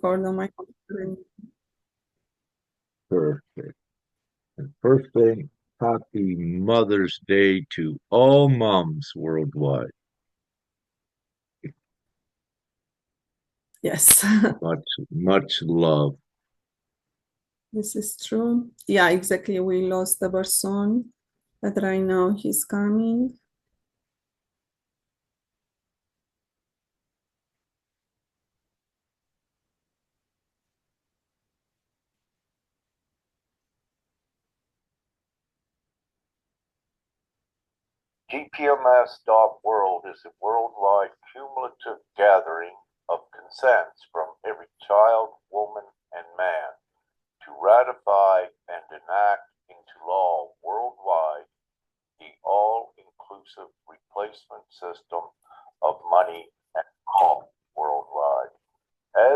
record on my computer. Perfect. And first thing, happy Mother's Day to all moms worldwide. Yes, Much, much love. this is true. Yeah, exactly. We lost our son, but right now he's coming. Divine-gpms.world is a worldwide cumulative gathering of consents from every child, woman, and man to ratify and enact into law worldwide the all-inclusive replacement system of money and law worldwide,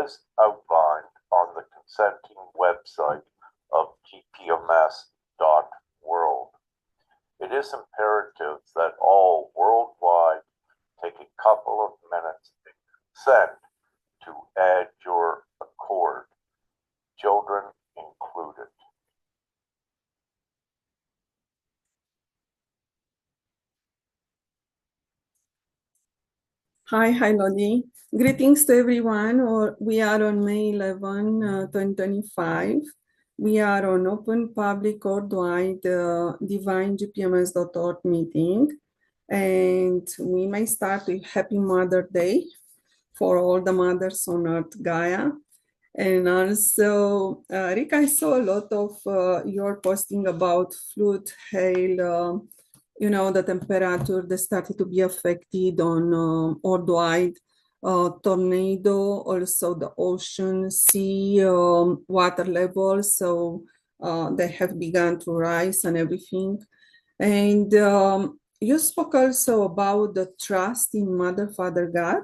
as outlined on the consenting website of gpms.world. It is imperative that all worldwide take a couple of minutes to consent to add your accord, children included. Hi, Lodi. Greetings to everyone. We are on May 11, 2025. We are on Open Public Worldwide Divine-gpms.world meeting. And we may start with Happy Mother Day for all the mothers on Earth, Gaia. And also, Rick, I saw a lot of your posting about flood, hail, the temperature that started to be affected on worldwide, tornado, also the ocean, sea, water levels. So they have begun to rise and everything. And you spoke also about the trust in Mother, Father, God,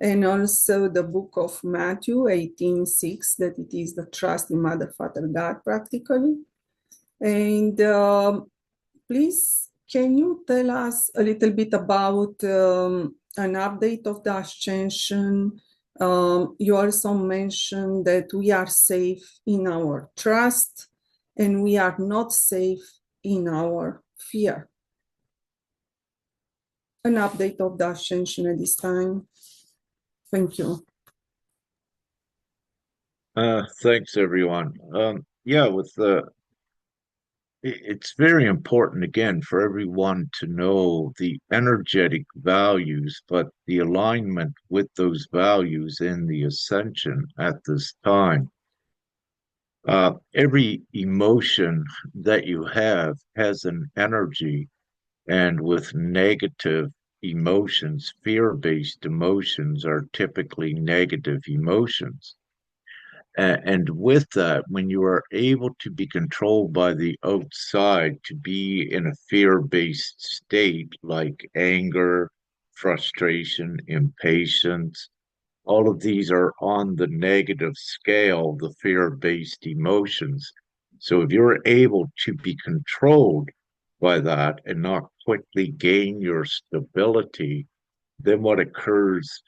and also the book of Matthew 18:6, that it is the trust in Mother, Father, God practically. And please, can you tell us a little bit about an update of the ascension? You also mentioned that we are safe in our trust and we are not safe in our fear. An update of the ascension at this time. Thank you. Thanks, everyone. Yeah, it's very important again for everyone to know the energetic values, but the alignment with those values in the ascension at this time. Every emotion that you have has an energy, and with negative emotions, fear-based emotions are typically negative emotions. And with that, when you are able to be controlled by the outside, to be in a fear-based state like anger, frustration, impatience, all of these are on the negative scale, the fear-based emotions. So if you're able to be controlled by that and not quickly gain your stability, then what occurs,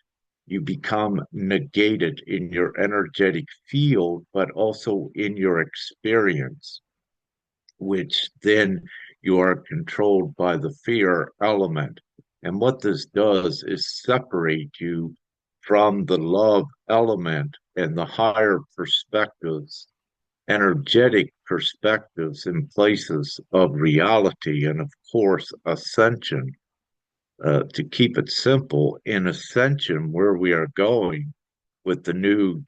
you become negated in your energetic field, but also in your experience, which then you are controlled by the fear element. And what this does is separate you from the love element and the higher perspectives, energetic perspectives in places of reality and, of course, ascension. To keep it simple, in ascension, where we are going with the new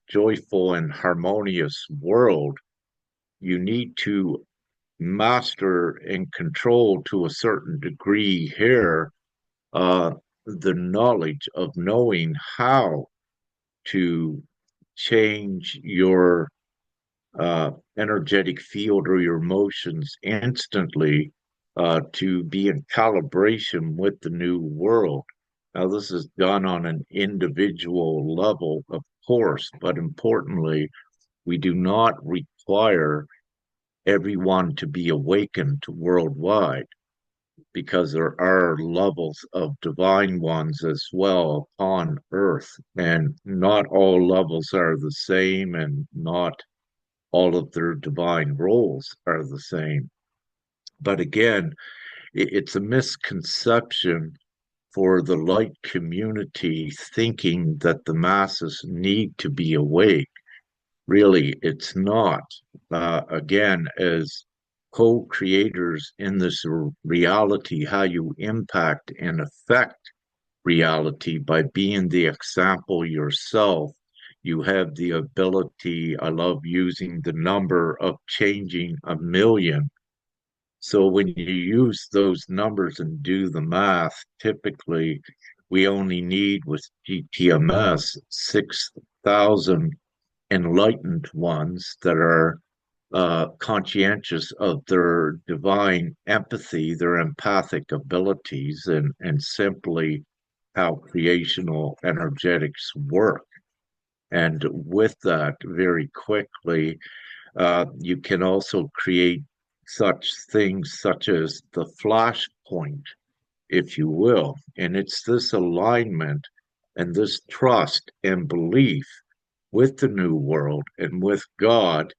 joyful and harmonious world, you need to master and control to a certain degree here the knowledge of knowing how to change your energetic field or your emotions instantly to be in calibration with the new world. Now, this is done on an individual level, of course, but importantly, we do not require everyone to be awakened worldwide. because there are levels of divine ones as well upon earth, and not all levels are the same, and not all of their divine roles are the same. But again, it's a misconception for the light community thinking that the masses need to be awake. Really, it's not. Again, as co-creators in this reality, how you impact and affect reality by being the example yourself. You have the ability, I love using the number of changing 1,000,000. So when you use those numbers and do the math, typically we only need with GTMS 6,000 enlightened ones that are conscientious of their divine empathy, their empathic abilities, and simply how creational energetics work. And with that, very quickly, you can also create such things such as the flashpoint, if you will. And it's this alignment and this trust and belief with the new world and with God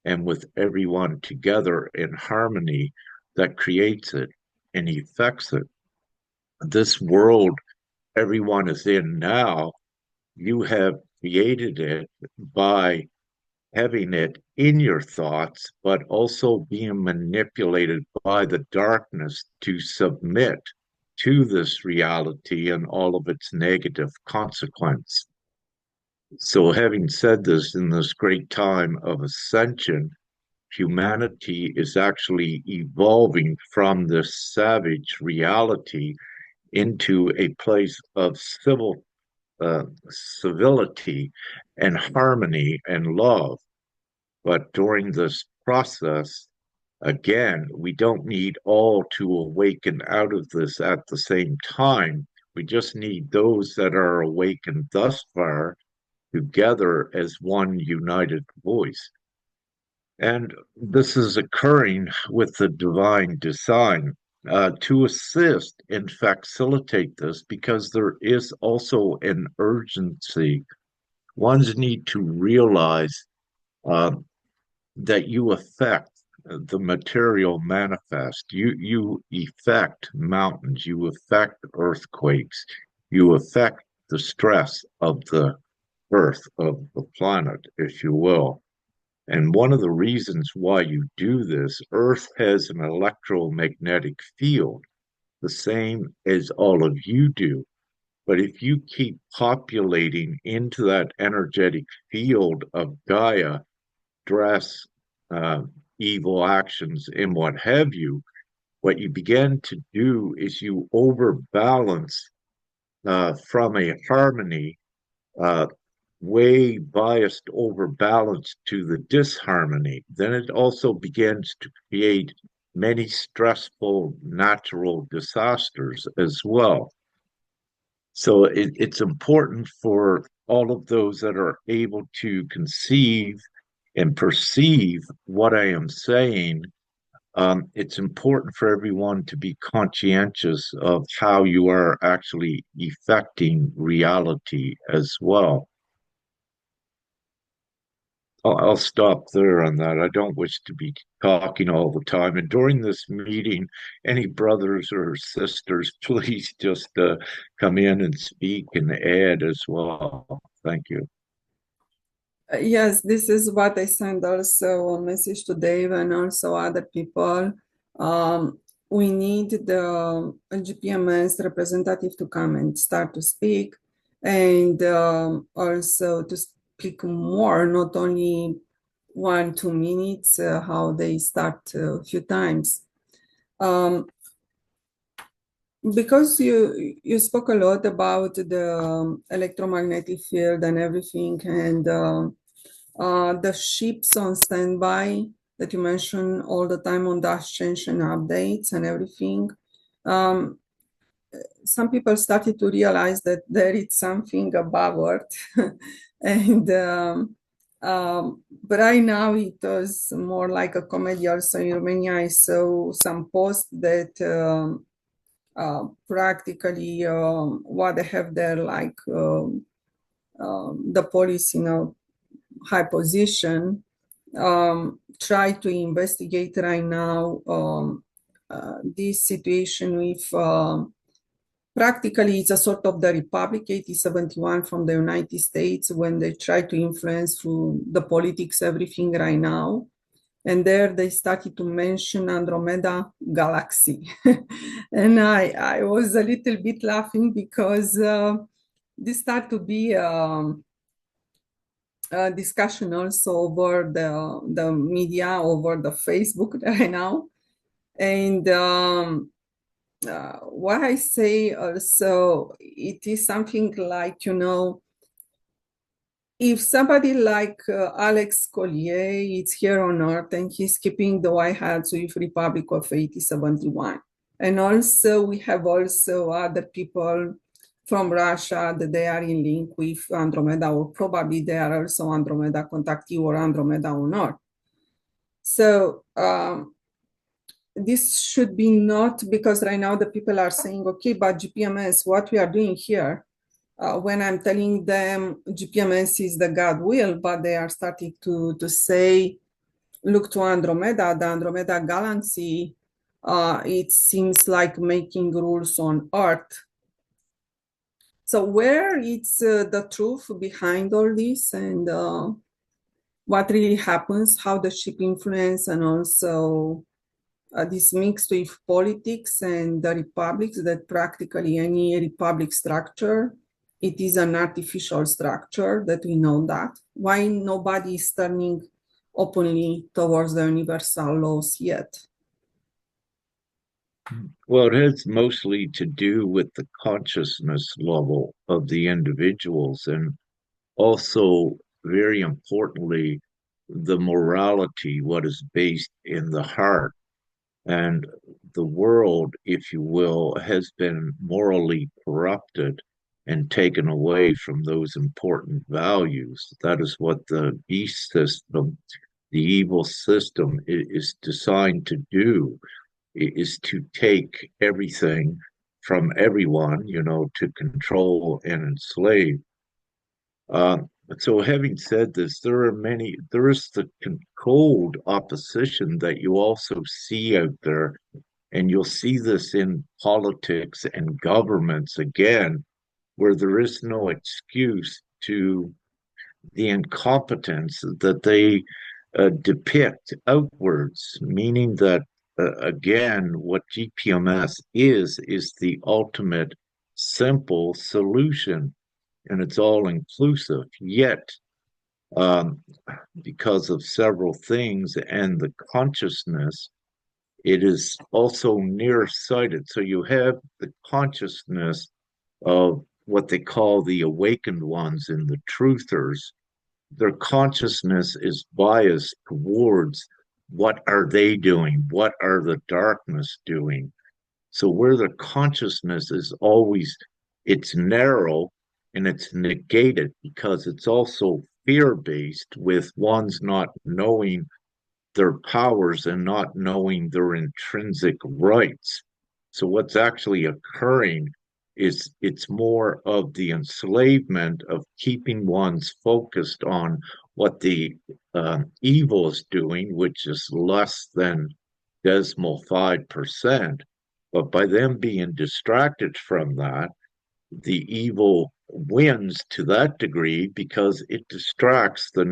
and with everyone together in harmony that creates it and effects it. This world everyone is in now, you have created it by having it in your thoughts, but also being manipulated by the darkness to submit to this reality and all of its negative consequence. So, having said this, in this great time of ascension, humanity is actually evolving from this savage reality into a place of civility and harmony and love. But during this process, again, we don't need all to awaken out of this at the same time. We just need those that are awakened thus far together as one united voice. And this is occurring with the divine design to assist and facilitate this, because there is also an urgency. Ones need to realize uh, that you affect the material manifest. You affect mountains, you affect earthquakes, you affect the stress of the earth, of the planet, if you will. And one of the reasons why you do this, Earth has an electromagnetic field, the same as all of you do. But if you keep populating into that energetic field of Gaia, stress, evil actions, and what have you, what you begin to do is you overbalance from a harmony, uh, way biased overbalance to the disharmony. Then it also begins to create many stressful natural disasters as well. So it's important for all of those that are able to conceive and perceive what I am saying. It's important for everyone to be conscientious of how you are actually affecting reality as well. I'll stop there on that. I don't wish to be talking all the time. And during this meeting, any brothers or sisters, please just come in and speak and add as well. Thank you. Yes, this is what I sent also a message to Dave and also other people. We need the GPMS representative to come and start to speak, and also to speak more, not only 1-2 minutes, how they start a few times. Because you spoke a lot about the electromagnetic field and everything, and the ships on standby that you mentioned all the time on the ascension updates and everything. Some people started to realize that there is something above Earth, and but right now it was more like a comedy. Also in Romania, I saw some posts that practically what they have there, like the police in a high position, try to investigate right now this situation with practically it's a sort of the Republic 1871 from the United States when they try to influence through the politics everything right now. And there they started to mention Andromeda galaxy. And I was a little bit laughing because this started to be a discussion also over the media, over the Facebook right now. And what I say also, it is something like, if somebody like Alex Collier is here on Earth and he's keeping the White Hats with Republic of 1871, and also we have also other people from Russia that they are in link with Andromeda, or probably they are also Andromeda contactee or Andromeda on Earth. So this should be not, because right now the people are saying, okay, but GPMS, what we are doing here, when I'm telling them GPMS is the God will, but they are starting to say, look to Andromeda, the Andromeda galaxy, it seems like making rules on Earth. So where is the truth behind all this, and what really happens, how the ship influence, and also this mixed with politics and the republics, that practically any republic structure, it is an artificial structure, that we know that. Why nobody is turning openly towards the universal laws yet? Well, it has mostly to do with the consciousness level of the individuals, and also, very importantly, the morality, what is based in the heart. And the world, if you will, has been morally corrupted and taken away from those important values. That is what the beast system, the evil system, is designed to do, is to take everything from everyone, to control and enslave. So having said this, there is the controlled opposition that you also see out there, and you'll see this in politics and governments again, where there is no excuse to the incompetence that they depict outwards, meaning that, again, what GPMS is the ultimate simple solution, and it's all inclusive. Yet, um, because of several things and the consciousness, it is also nearsighted. So you have the consciousness of what they call the awakened ones and the truthers. Their consciousness is biased towards what are they doing? What are the darkness doing? So where the consciousness is always, it's narrow and it's negated because it's also fear-based, with one's not knowing their powers and not knowing their intrinsic rights. So what's actually occurring is it's more of the enslavement of keeping one's focused on what the evil is doing, which is less than decimal 5%. But by them being distracted from that, the evil wins to that degree because it distracts the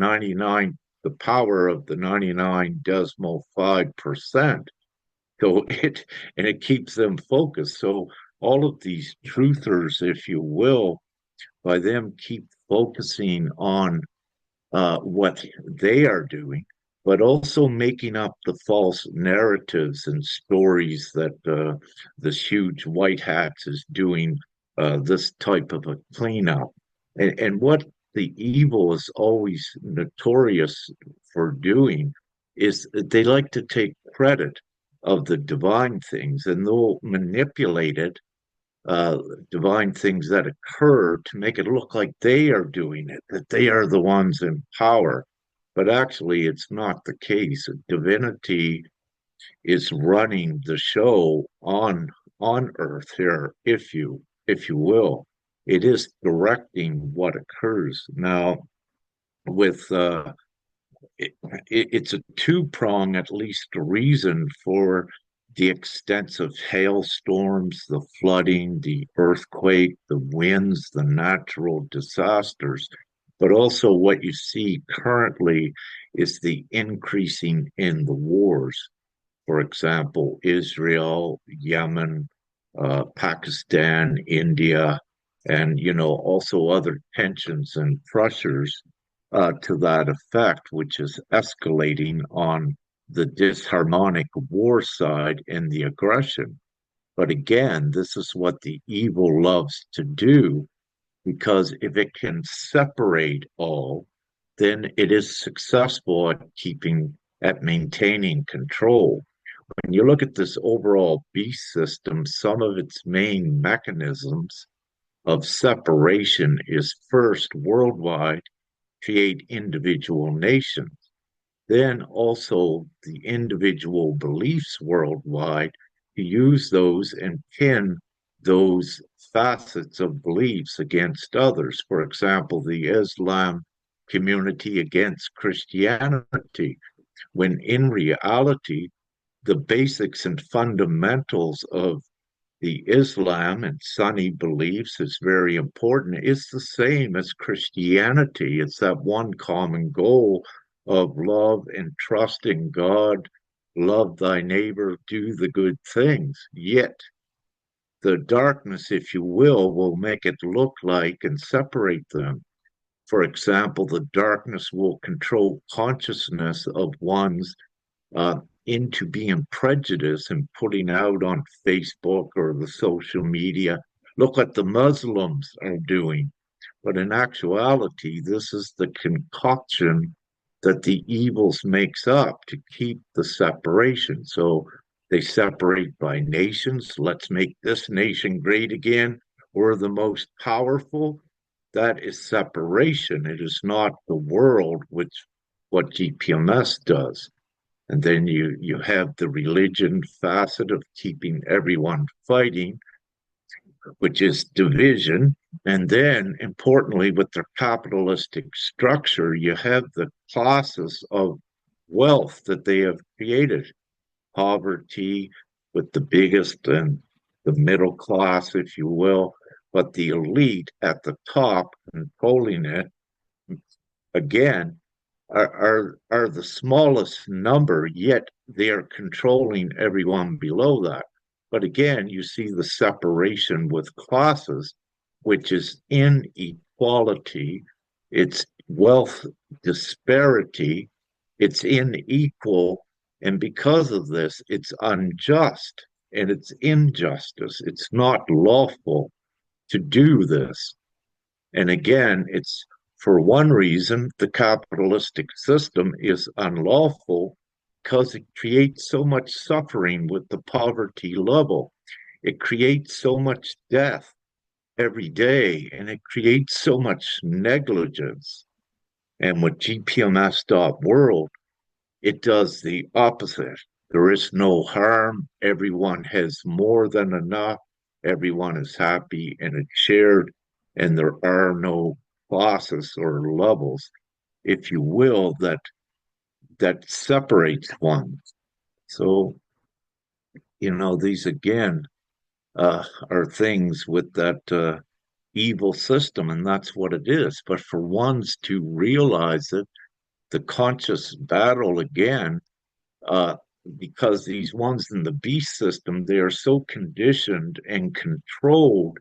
power of the 99.5%. So it keeps them focused. So all of these truthers, if you will, by them keep focusing on what they are doing, but also making up the false narratives and stories that this huge white hats is doing this type of a cleanup. And what the evil is always notorious for doing is they like to take credit of the divine things, and they'll manipulate it, divine things that occur, to make it look like they are doing it, that they are the ones in power. But actually, it's not the case. Divinity is running the show on on Earth here, if you will. It is directing what occurs. Now, with it's a two-prong, at least, reason for the extensive hailstorms, the flooding, the earthquake, the winds, the natural disasters. But also what you see currently is the increasing in the wars. For example, Israel, Yemen, Pakistan, India, and also other tensions and pressures to that effect, which is escalating on the disharmonic war side and the aggression. But again, this is what the evil loves to do, because if it can separate all, then it is successful at maintaining control. When you look at this overall beast system, some of its main mechanisms of separation is first worldwide, create individual nations, then also the individual beliefs worldwide, to use those and pin those facets of beliefs against others. For example, the Islam community against Christianity, when in reality, the basics and fundamentals of the Islam and Sunni beliefs is very important. It's the same as Christianity. It's that one common goal of love and trust in God, love thy neighbor, do the good things. Yet the darkness, if you will make it look like and separate them. For example, the darkness will control consciousness of one's uh, into being prejudiced and putting out on Facebook or the social media. Look what the Muslims are doing. But in actuality, this is the concoction that the evils makes up to keep the separation. So they separate by nations. Let's make this nation great again. We're the most powerful. That is separation. It is not the world, which what GPMS does. And then you have the religion facet of keeping everyone fighting, which is division. And then, importantly, with their capitalistic structure, you have the classes of wealth that they have created. Poverty with the biggest and the middle class, if you will, but the elite at the top controlling it, again, are the smallest number, yet they are controlling everyone below that. But again, you see the separation with classes, which is inequality, it's wealth disparity, it's unequal, and because of this, it's unjust and it's injustice. It's not lawful to do this. And again, it's for one reason, the capitalistic system is unlawful because it creates so much suffering with the poverty level. It creates so much death every day, and it creates so much negligence. And with GPMS.world, it does the opposite. There is no harm. Everyone has more than enough. Everyone is happy and it's shared, and there are no classes or levels, if you will, that separates one. So, these again are things with that evil system, and that's what it is. But for ones to realize it, the conscious battle again, uh, because these ones in the beast system, they are so conditioned and controlled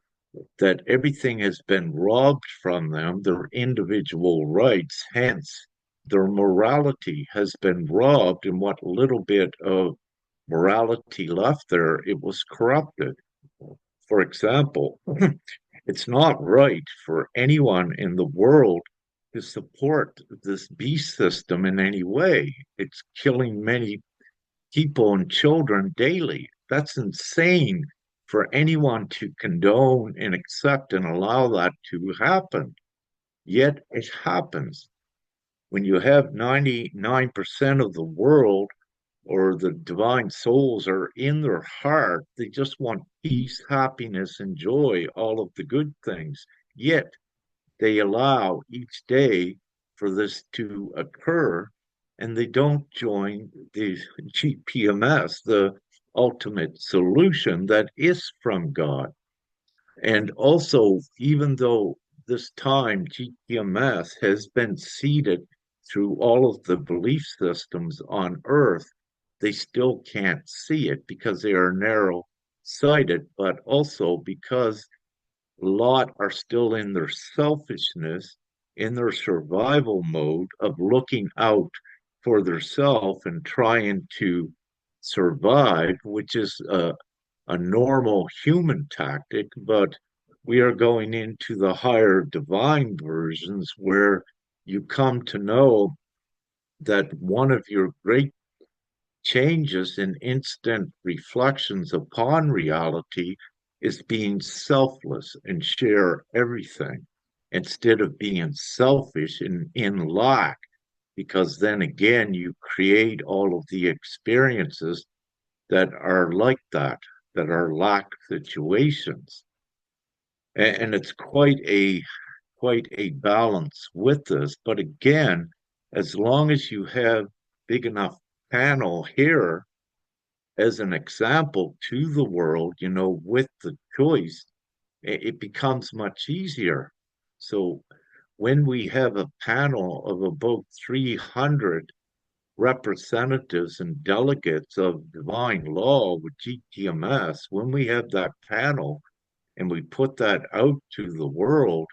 that everything has been robbed from them, their individual rights, hence their morality has been robbed, and what little bit of morality left there, it was corrupted. For example, it's not right for anyone in the world to support this beast system in any way. It's killing many people and children daily. That's insane for anyone to condone and accept and allow that to happen. Yet it happens. When you have 99% of the world or the divine souls are in their heart. They just want peace, happiness, and joy, all of the good things. Yet they allow each day for this to occur, and they don't join the GPMS, the ultimate solution that is from God. And also, even though this time GPMS has been seeded through all of the belief systems on Earth, they still can't see it because they are narrow sighted, but also because a lot are still in their selfishness, in their survival mode of looking out for their self and trying to survive, which is a normal human tactic, but we are going into the higher divine versions where you come to know that one of your great changes in instant reflections upon reality is being selfless and share everything instead of being selfish and in lack, because then again you create all of the experiences that are like that, that are lack situations. And it's quite a balance with this. But again, as long as you have big enough panel here as an example to the world, you know, with the choice, it becomes much easier. So when we have a panel of about 300 representatives and delegates of divine law with GTMS, when we have that panel and we put that out to the world,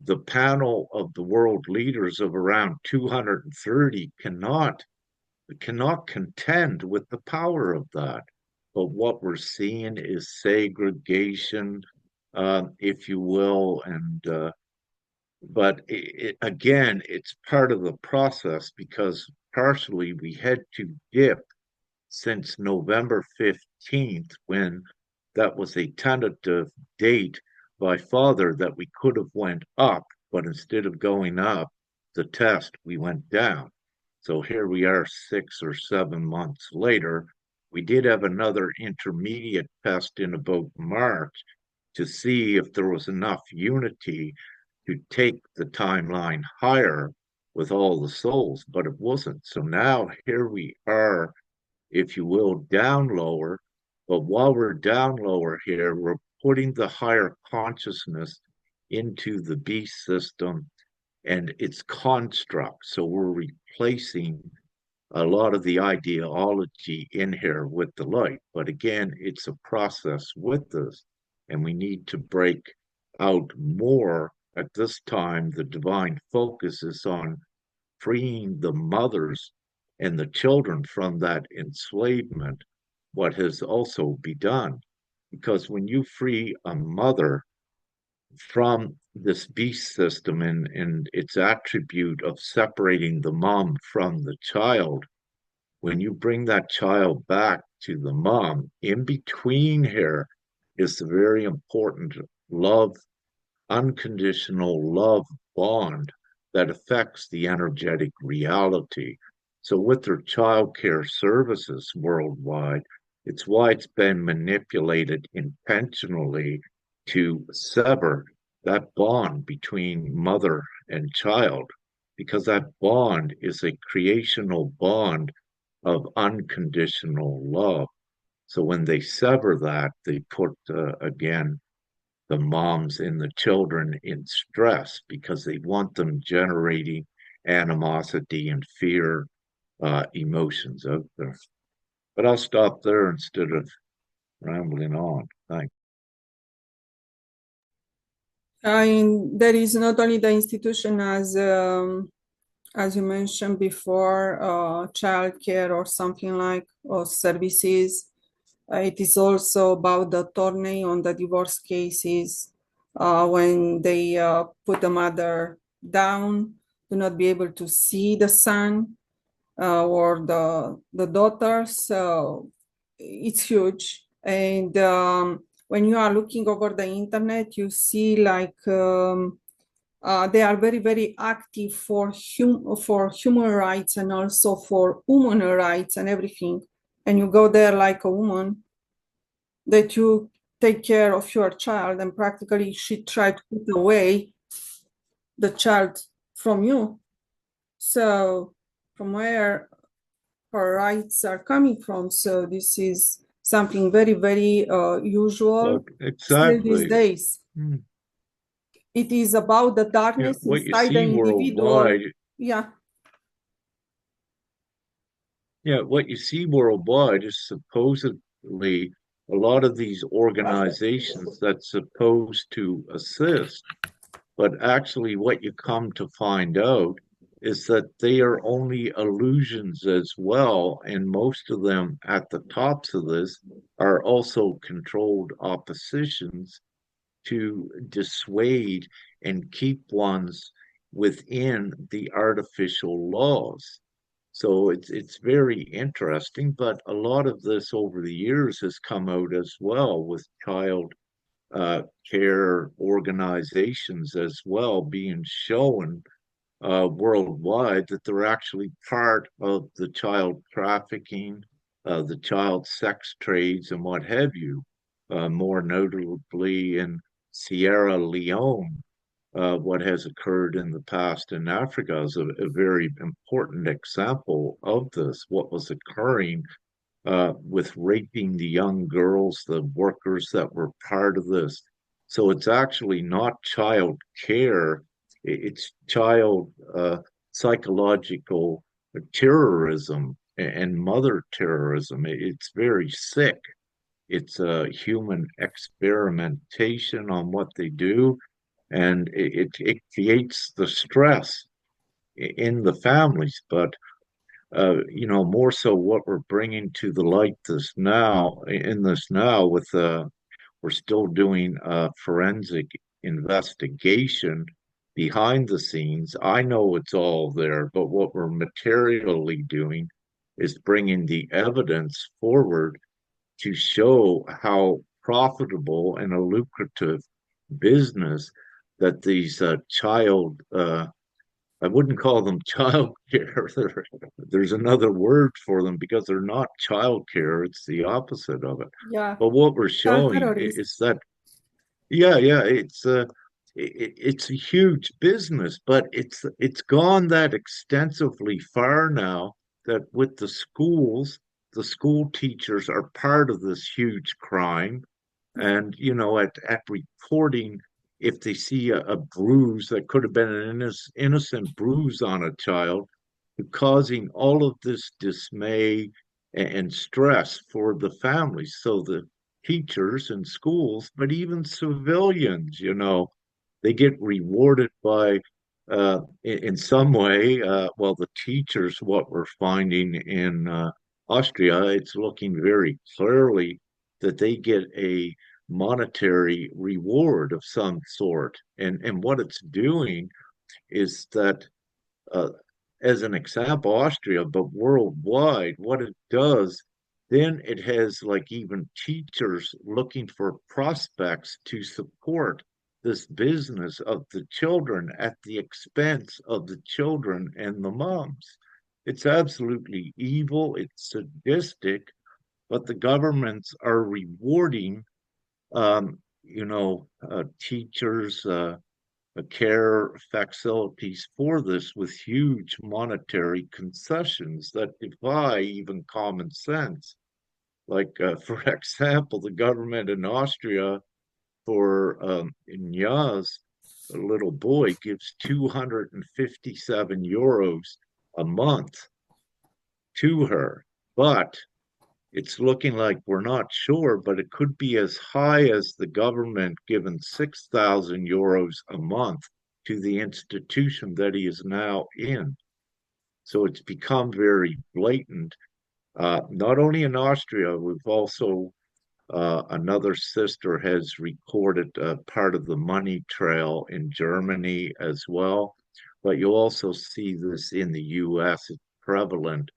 the panel of the world leaders of around 230 cannot contend with the power of that. But what we're seeing is segregation, if you will, and but again, it's part of the process because partially we had to dip since November 15th, when that was a tentative date by Father that we could have went up, but instead of going up, the test, we went down. So here we are 6 or 7 months later. We did have another intermediate test in about March to see if there was enough unity to take the timeline higher with all the souls, but it wasn't. So now here we are, if you will, down lower. But while we're down lower here, we're putting the higher consciousness into the beast system and its construct. So we're replacing a lot of the ideology in here with the light. But again, it's a process with this, and we need to break out more. At this time, the divine focus is on freeing the mothers and the children from that enslavement, what has also been done. Because when you free a mother from this beast system and its attribute of separating the mom from the child, when you bring that child back to the mom, in between here is the very important love, unconditional love bond that affects the energetic reality. So, with their child care services worldwide, it's why it's been manipulated intentionally to sever that bond between mother and child, because that bond is a creational bond of unconditional love. So, when they sever that, they put, again, the moms and the children in stress because they want them generating animosity and fear emotions out there. But I'll stop there instead of rambling on. Thanks. There is not only the institution as you mentioned before, childcare or something like, or services. It is also about the attorney on the divorce cases when they put the mother down, to not be able to see the son or the daughter. So it's huge. And when you are looking over the internet, you see like They are very, very active for human rights and also for women rights and everything. And you go there like a woman that you take care of your child, and practically she tried to put away the child from you. So from where her rights are coming from? So this is something very, very usual still these Exactly. days. It is about the darkness What you inside the see individual. worldwide, Yeah. what you see worldwide is supposedly a lot of these organizations that's supposed to assist, but actually what you come to find out is that they are only illusions as well, and most of them at the tops of this are also controlled oppositions to dissuade and keep ones within the artificial laws. So it's very interesting, but a lot of this over the years has come out as well with child care organizations as well being shown worldwide that they're actually part of the child trafficking, the child sex trades, and what have you. More notably in Sierra Leone, what has occurred in the past in Africa is a very important example of this. What was occurring with raping the young girls, the workers that were part of this. So it's actually not child care, it's child psychological terrorism and mother terrorism. It's very sick. It's a human experimentation on what they do, and it creates the stress in the families. But more so what we're bringing to the light this now with we're still doing a forensic investigation behind the scenes. I know it's all there, but what we're materially doing is bringing the evidence forward to show how profitable and a lucrative business that these child I wouldn't call them child care. There's another word for them because they're not child care. It's the opposite of it. Yeah. But what we're Child showing terrorism. is that, it's a huge business, but it's gone that extensively far now that with the school teachers are part of this huge crime. And at reporting, if they see a bruise that could have been an innocent bruise on a child, causing all of this dismay and stress for the families. So the teachers and schools, but even civilians, they get rewarded by, in some way, well, the teachers, what we're finding in Austria, it's looking very clearly that they get a monetary reward of some sort. And what it's doing is that, uh, as an example, Austria, but worldwide, what it does, then it has like even teachers looking for prospects to support this business of the children at the expense of the children and the moms. It's absolutely evil, it's sadistic, but the governments are rewarding, teachers, care facilities for this with huge monetary concessions that defy even common sense. Like, for example, the government in Austria for Inyaz, a little boy, gives 257 euros a month to her. But it's looking like we're not sure, but it could be as high as the government giving 6,000 euros a month to the institution that he is now in. So it's become very blatant. Not only in Austria, we've also, another sister has recorded part of the money trail in Germany as well. But you'll also see this in the US. It's prevalent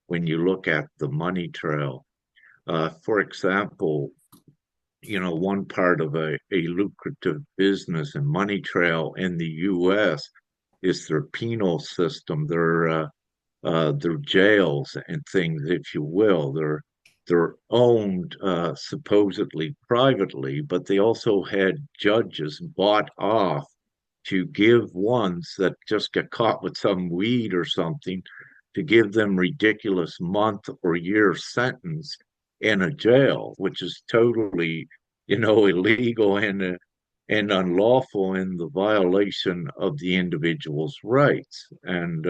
when you look at the money trail. For example, one part of a lucrative business and money trail in the U.S. is their penal system, their jails and things, if you will. They're owned supposedly privately, but they also had judges bought off to give ones that just get caught with some weed or something, to give them ridiculous month or year sentence in a jail, which is totally, illegal and unlawful in the violation of the individual's rights. And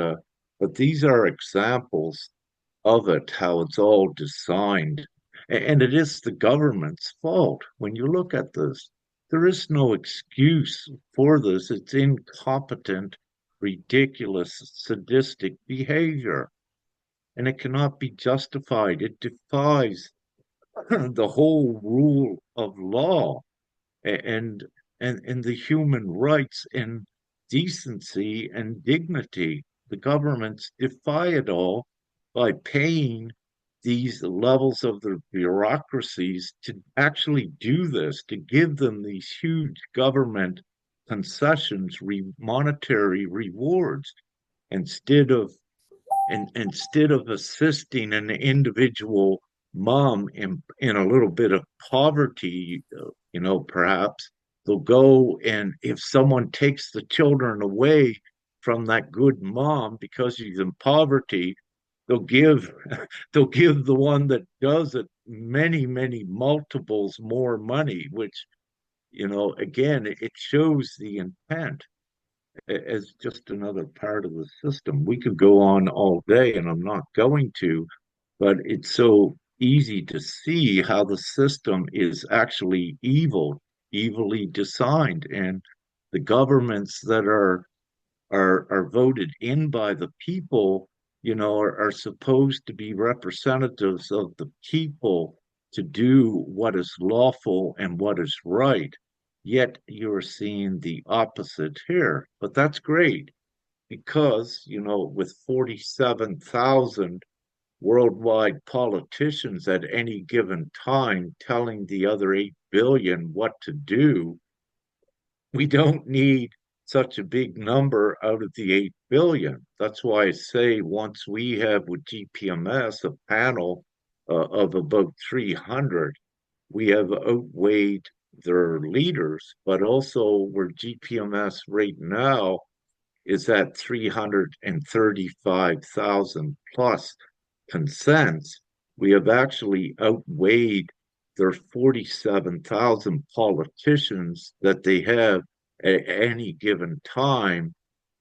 but these are examples of it, how it's all designed. And it is the government's fault. When you look at this, there is no excuse for this. It's incompetent, ridiculous, sadistic behavior, and it cannot be justified. It defies the whole rule of law and and the human rights and decency and dignity. The governments defy it all by paying these levels of their bureaucracies to actually do this, to give them these huge government concessions, monetary rewards, instead of and instead of assisting an individual mom in a little bit of poverty, perhaps they'll go, and if someone takes the children away from that good mom because she's in poverty, they'll give they'll give the one that does it many, many multiples more money, which, again, it shows the intent as just another part of the system. We could go on all day, and I'm not going to, but it's so easy to see how the system is actually evil, evilly designed, and the governments that are voted in by the people, are supposed to be representatives of the people to do what is lawful and what is right. Yet you're seeing the opposite here. But that's great because, with 47,000 worldwide politicians at any given time telling the other 8 billion what to do, we don't need such a big number out of the 8 billion. That's why I say once we have with GPMS a panel of about 300, we have outweighed their leaders, but also where GPMS right now is at 335,000 plus consents, we have actually outweighed their 47,000 politicians that they have at any given time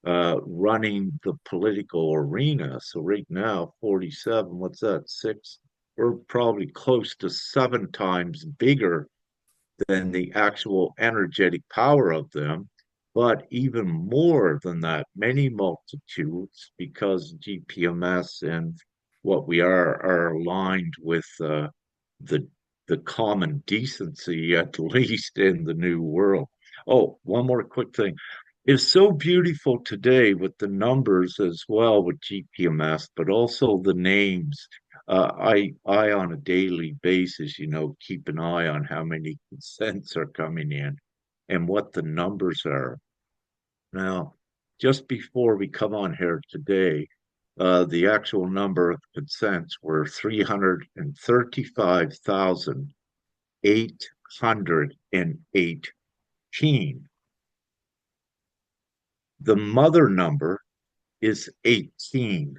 running the political arena. So right now, 47, what's that, six? We're probably close to 7 times bigger than the actual energetic power of them, but even more than that, many multitudes, because GPMS and what we are aligned with the the common decency, at least in the new world. Oh, one more quick thing. It's so beautiful today with the numbers as well with GPMS, but also the names. I on a daily basis, keep an eye on how many consents are coming in and what the numbers are. Now, just before we come on here today, the actual number of consents were 335,818. The mother number is 18.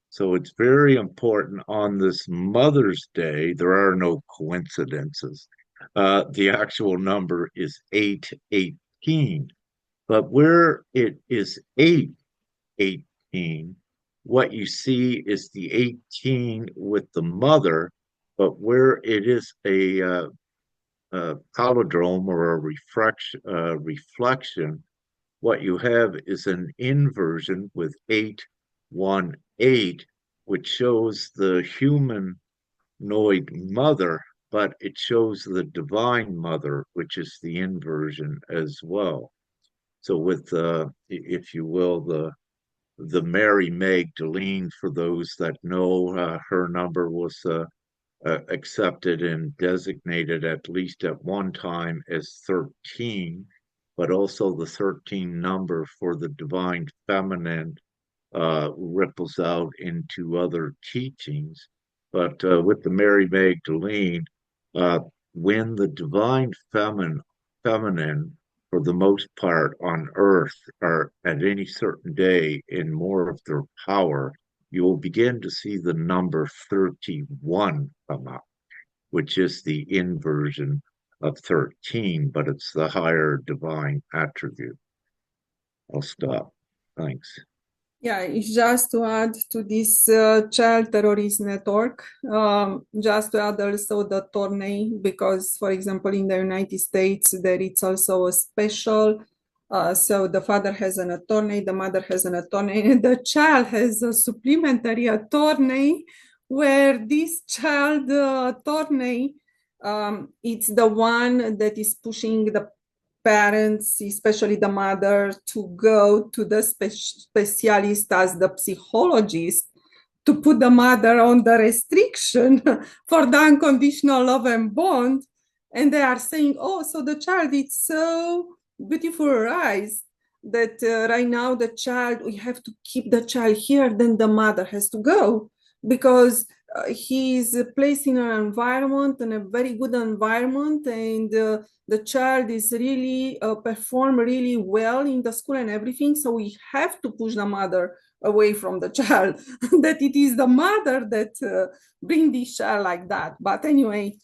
So it's very important on this Mother's Day. There are no coincidences. The actual number is 818. But where it is 818, what you see is the 18 with the mother, but where it is a palindrome or a reflection, what you have is an inversion with 818, which shows the humanoid mother, but it shows the divine mother, which is the inversion as well. So with, if you will, the Mary Magdalene, for those that know, her number was accepted and designated at least at one time as 13, but also the 13 number for the divine feminine ripples out into other teachings. But with the Mary Magdalene, when the divine feminine, for the most part on earth, are at any certain day in more of their power, you will begin to see the number 31 come up, which is the inversion of 13, but it's the higher divine attribute. I'll stop. Thanks. Yeah, it's just to add to this child terrorist network, just to add also the tourney, because, for example, in the United States, there is also a special. So the father has an attorney, the mother has an attorney, and the child has a supplementary attorney, where this child attorney, it's the one that is pushing the parents, especially the mother, to go to the specialist as the psychologist to put the mother on the restriction for the unconditional love and bond. And they are saying, oh, so the child, it's so beautiful eyes that right now the child, we have to keep the child here, then the mother has to go because he is placed in an environment, in a very good environment, and the child is really perform really well in the school and everything. So we have to push the mother away from the child, that it is the mother that bring this child like that. But anyway,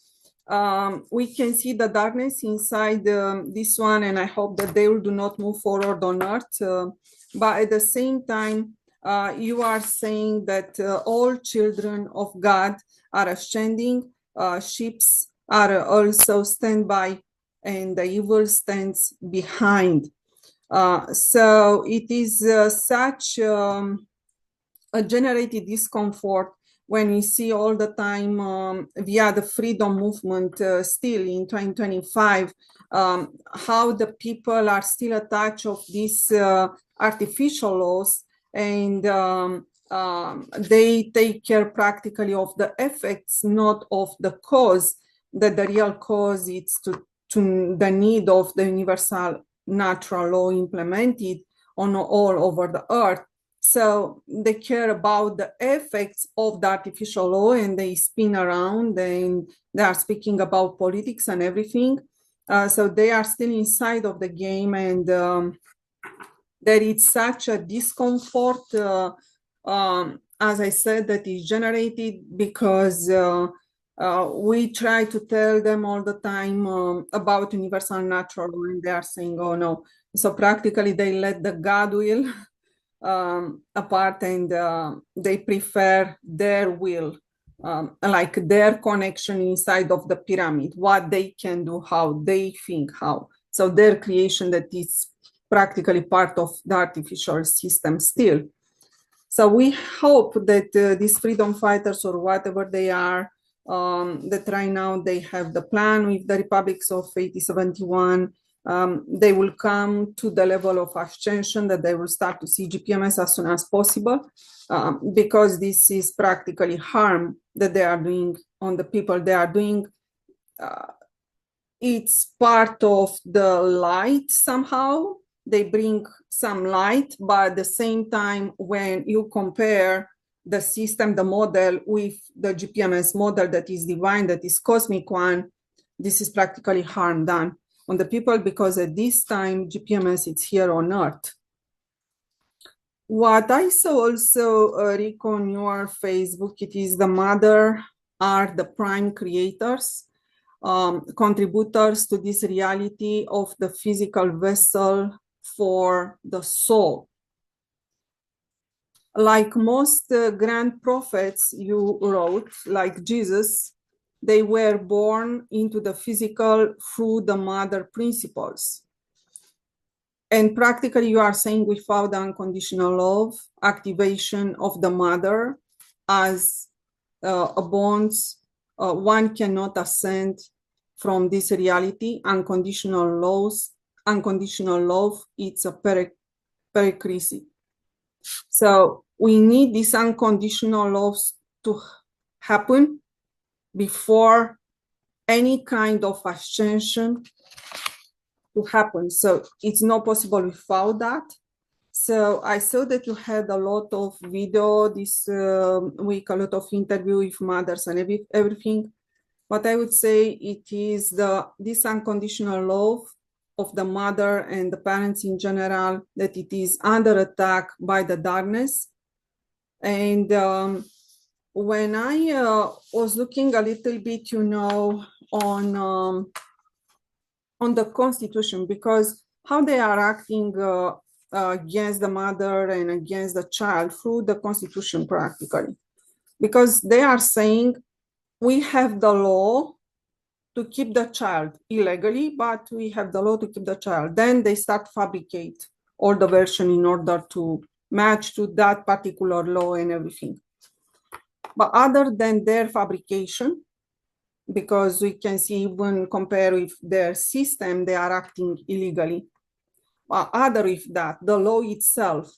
we can see the darkness inside this one, and I hope that they will do not move forward on earth. But at the same time, you are saying that all children of God are ascending, ships are also standby, and the evil stands behind. So it is such a generated discomfort when we see all the time via the freedom movement still in 2025, how the people are still attached of these artificial laws, and they take care practically of the effects, not of the cause, that the real cause is to the need of the universal natural law implemented on all over the earth. So they care about the effects of the artificial law, and they spin around, and they are speaking about politics and everything. So they are still inside of the game, and there is such a discomfort, as I said, that is generated because we try to tell them all the time about universal natural law, and they are saying, oh no. So practically they let the God will apart, and they prefer their will, like their connection inside of the pyramid, what they can do, how they think, how. So their creation that is practically part of the artificial system still. So we hope that these freedom fighters, or whatever they are, that right now they have the plan with the republics of 8071. They will come to the level of ascension, that they will start to see GPMS as soon as possible, because this is practically harm that they are doing on the people they are doing. It's part of the light somehow. They bring some light, but at the same time, when you compare the system, the model, with the GPMS model that is divine, that is cosmic one, this is practically harm done on the people, because at this time, GPMS is here on earth. What I saw also, Rick, on your Facebook, it is the mother are the prime creators, contributors to this reality of the physical vessel for the soul. Like most grand prophets you wrote, like Jesus, they were born into the physical through the mother principles. And practically you are saying, without the unconditional love, activation of the mother as a bond, one cannot ascend from this reality. Unconditional love, it's a pericracy. So we need this unconditional love to happen, before any kind of ascension to happen. So it's not possible without that. So I saw that you had a lot of video this week, a lot of interview with mothers and everything. But I would say it is this unconditional love of the mother and the parents in general, that it is under attack by the darkness. And when I was looking a little bit, on the Constitution, because how they are acting against the mother and against the child through the Constitution practically. Because they are saying we have the law to keep the child illegally, but we have the law to keep the child. Then they start fabricate all the version in order to match to that particular law and everything. But other than their fabrication, because we can see even compare with their system, they are acting illegally. But other with that, the law itself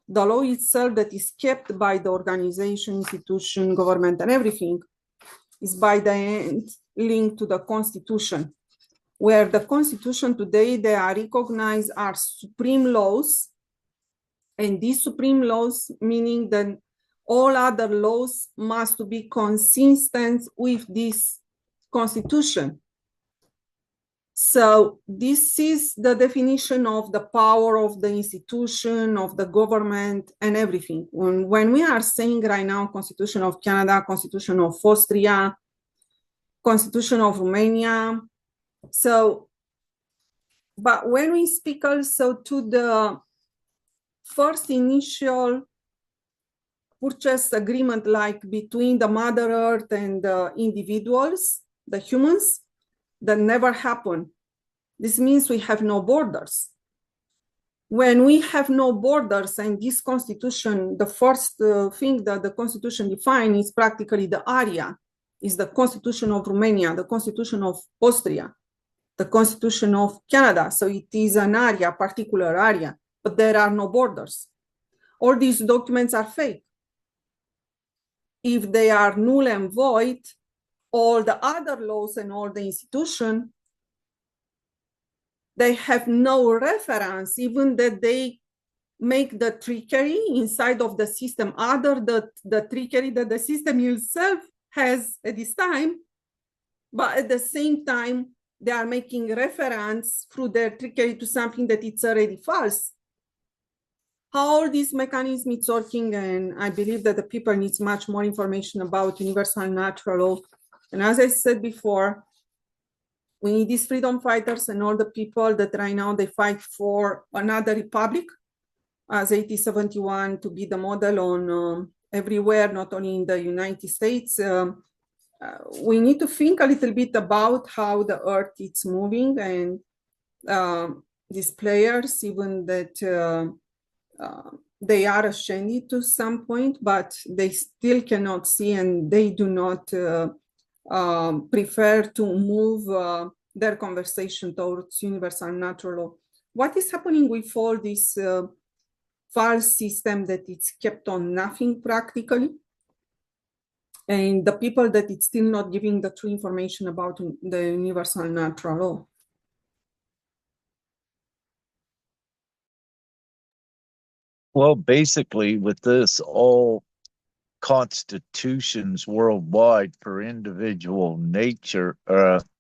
that is kept by the organization, institution, government, and everything, is by the end linked to the Constitution, where the Constitution today, they are recognized as supreme laws, and these supreme laws, meaning that all other laws must be consistent with this Constitution. So this is the definition of the power of the institution, of the government, and everything. When we are saying right now Constitution of Canada, Constitution of Austria, Constitution of Romania, so, but when we speak also to the first initial purchase agreement, like between the Mother Earth and the individuals, the humans, that never happened. This means we have no borders. When we have no borders, and this Constitution, the first thing that the Constitution defines is practically the area, is the Constitution of Romania, the Constitution of Austria, the Constitution of Canada. So it is an area, particular area, but there are no borders. All these documents are fake. If they are null and void, all the other laws and all the institutions, they have no reference, even that they make the trickery inside of the system, other the trickery that the system itself has at this time, but at the same time, they are making reference through their trickery to something that it's already false. How all this mechanism is working, and I believe that the people needs much more information about universal natural law. And as I said before, we need these freedom fighters and all the people that right now they fight for another republic, as 1871, to be the model on everywhere, not only in the United States. We need to think a little bit about how the earth is moving, and these players, even that they are ashamed to some point, but they still cannot see, and they do not prefer to move their conversation towards universal natural law. What is happening with all this false system that it's kept on nothing practically? And the people that it's still not giving the true information about the universal natural law. Well, basically, with this, all constitutions worldwide for individual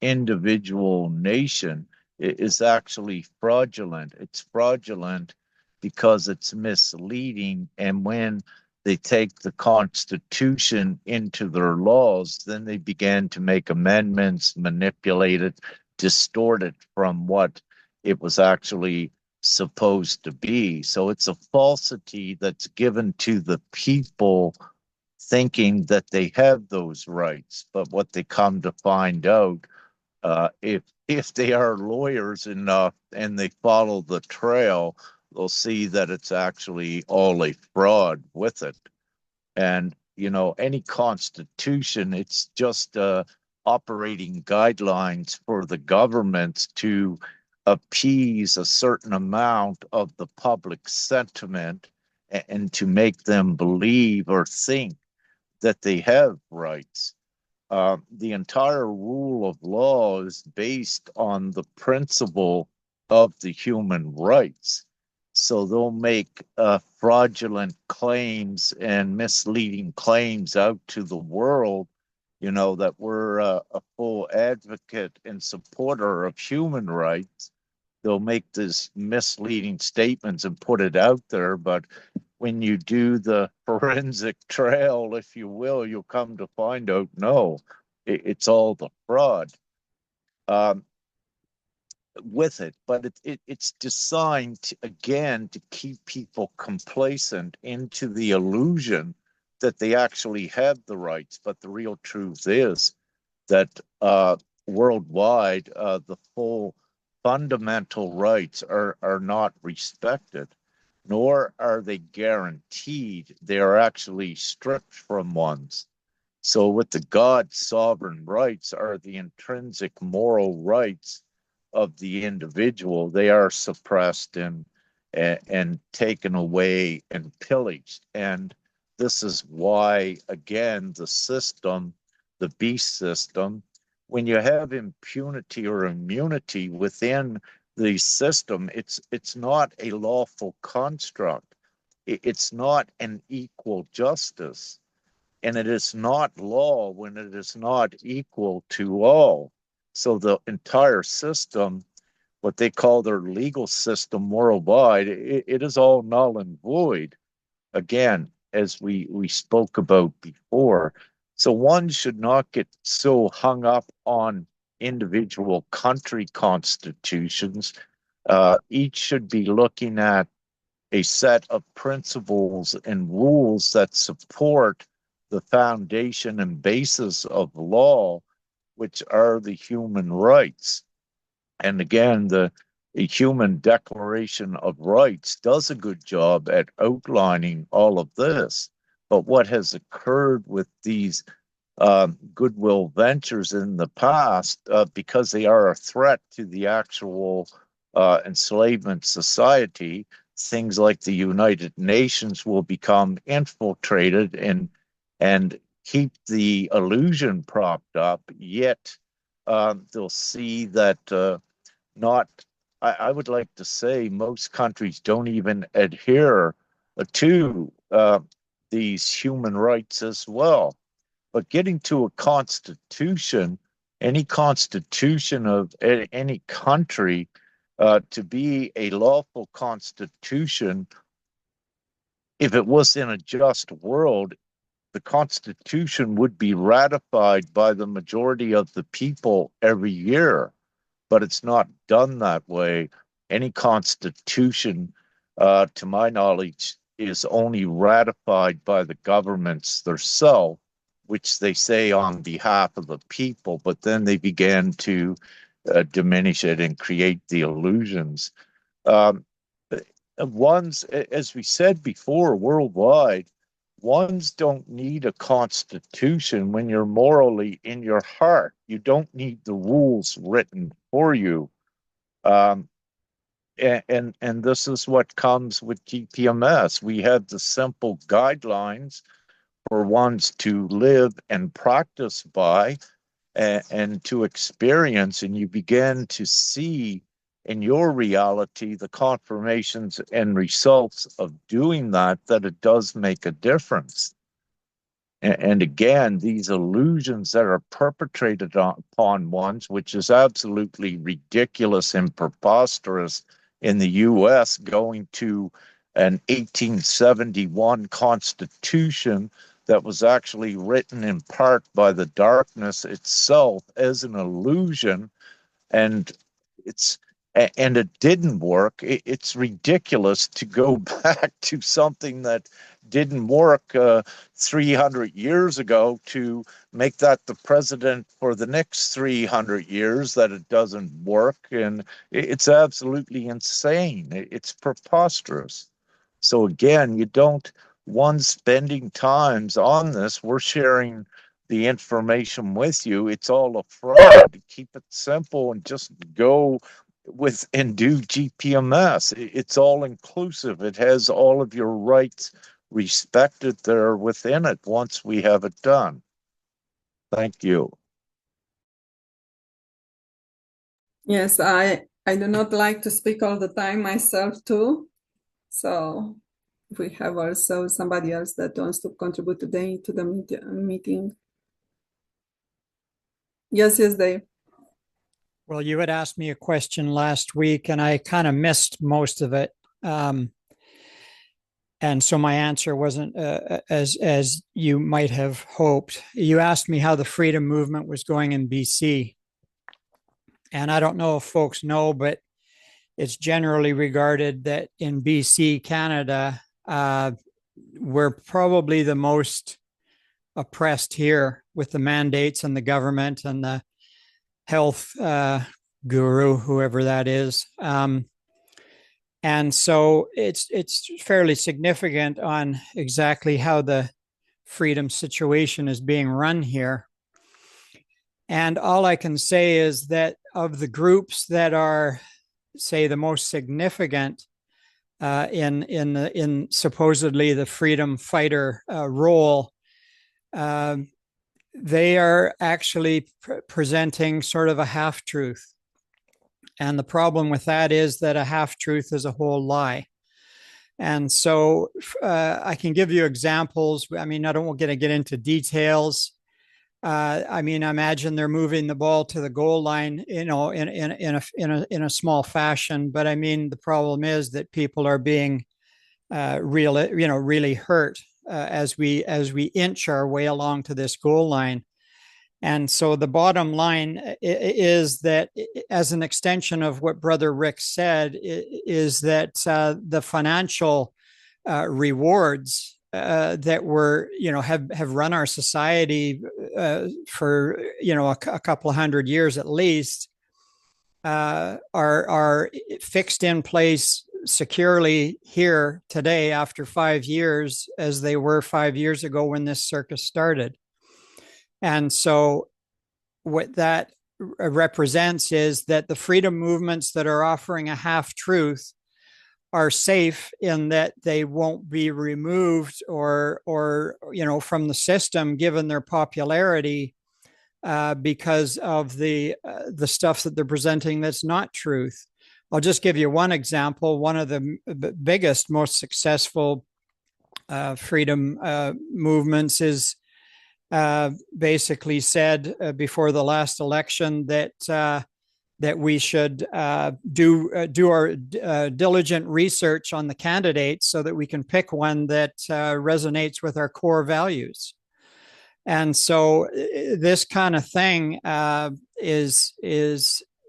individual nation is actually fraudulent. It's fraudulent because it's misleading, and when they take the Constitution into their laws, then they began to make amendments, manipulate it, distort it from what it was actually supposed to be. So it's a falsity that's given to the people, thinking that they have those rights. But what they come to find out, if they are lawyers enough and they follow the trail, they'll see that it's actually all a fraud with it. And, any constitution, it's just operating guidelines for the governments to appease a certain amount of the public sentiment and to make them believe or think that they have rights. the entire rule of law is based on the principle of the human rights. So they'll make fraudulent claims and misleading claims out to the world, that we're a full advocate and supporter of human rights. They'll make these misleading statements and put it out there, but when you do the forensic trail, if you will, you'll come to find out, no, it's all the fraud um, with it. But it's designed, again, to keep people complacent into the illusion that they actually have the rights. But the real truth is that worldwide, the full fundamental rights are not respected, nor are they guaranteed. They are actually stripped from ones. So, with the God's sovereign rights are the intrinsic moral rights of the individual. They are suppressed and taken away and pillaged. And this is why, again, the beast system, when you have impunity or immunity within the system, it's not a lawful construct. It's not an equal justice. And it is not law when it is not equal to all. So the entire system, what they call their legal system worldwide, it is all null and void. Again, as we spoke about before. So one should not get so hung up on individual country constitutions. Each should be looking at a set of principles and rules that support the foundation and basis of law, which are the human rights. And again, the Human Declaration of Rights does a good job at outlining all of this. But what has occurred with these goodwill ventures in the past, because they are a threat to the actual enslavement society, things like the United Nations will become infiltrated and keep the illusion propped up, yet they'll see that not, I would like to say most countries don't even adhere to these human rights as well. But getting to a constitution, any constitution of any country, to be a lawful constitution, if it was in a just world, the Constitution would be ratified by the majority of the people every year, but it's not done that way. Any Constitution, to my knowledge, is only ratified by the governments themselves, which they say on behalf of the people, but then they began to diminish it and create the illusions. Um, ones, as we said before, worldwide, ones don't need a constitution when you're morally in your heart. You don't need the rules written for you. Um, and this is what comes with GPMS. We have the simple guidelines for ones to live and practice by and to experience, and you begin to see in your reality the confirmations and results of doing that it does make a difference. And again, these illusions that are perpetrated upon ones, which is absolutely ridiculous and preposterous in the US, going to an 1871 constitution that was actually written in part by the darkness itself as an illusion, and it's and it didn't work. It's ridiculous to go back to something that didn't work 300 years ago to make that the president for the next 300 years, that it doesn't work. And it's absolutely insane. It's preposterous. So again, you don't, one, spending times on this, we're sharing the information with you. It's all a fraud. Keep it simple and just go with and do GPMS. It's all inclusive. It has all of your rights respected there within it once we have it done. Thank you. Yes, I do not like to speak all the time myself too. So if we have also somebody else that wants to contribute today to the meeting. Yes, Dave. Well, you had asked me a question last week, and I kind of missed most of it. And so my answer wasn't as you might have hoped. You asked me how the freedom movement was going in BC. And I don't know if folks know, but it's generally regarded that in BC, Canada, we're probably the most oppressed here with the mandates and the government and the health guru, whoever that is. And so it's fairly significant on exactly how the freedom situation is being run here. And all I can say is that of the groups that are, say, the most significant in supposedly the freedom fighter role, they are actually presenting sort of a half-truth. And the problem with that is that a half-truth is a whole lie. And so I can give you examples. I mean, I don't want to get into details. I mean, I imagine they're moving the ball to the goal line, you know, in a small fashion. But I mean, the problem is that people are being really hurt as we inch our way along to this goal line. And so the bottom line is that, as an extension of what Brother Rick said, is that the financial rewards that were, have run our society for, a couple of hundred years at least, are fixed in place securely here today after 5 years, as they were 5 years ago when this circus started. And so what that represents is that the freedom movements that are offering a half-truth are safe in that they won't be removed or from the system given their popularity because of the stuff that they're presenting that's not truth. I'll just give you one example. One of the biggest, most successful freedom movements is basically said before the last election that we should do our diligent research on the candidates so that we can pick one that resonates with our core values. And so this kind of thing is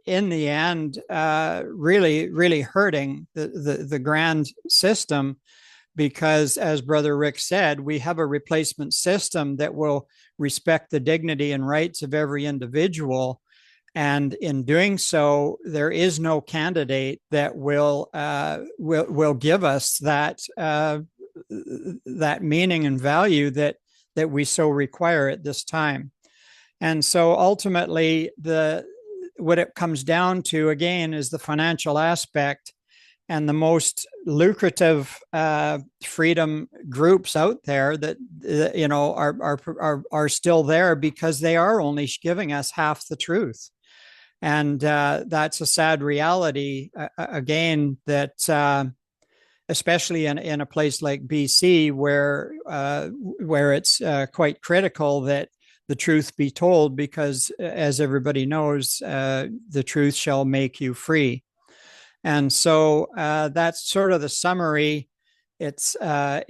in the end really hurting the grand system. Because, as Brother Rick said, we have a replacement system that will respect the dignity and rights of every individual. And in doing so, there is no candidate that will give us that meaning and value that we so require at this time. And so ultimately, what it comes down to, again, is the financial aspect. And the most lucrative freedom groups out there that are still there because they are only giving us half the truth, and that's a sad reality. Again, that especially in a place like BC, where it's quite critical that the truth be told, because as everybody knows, the truth shall make you free. And so that's sort of the summary. It's a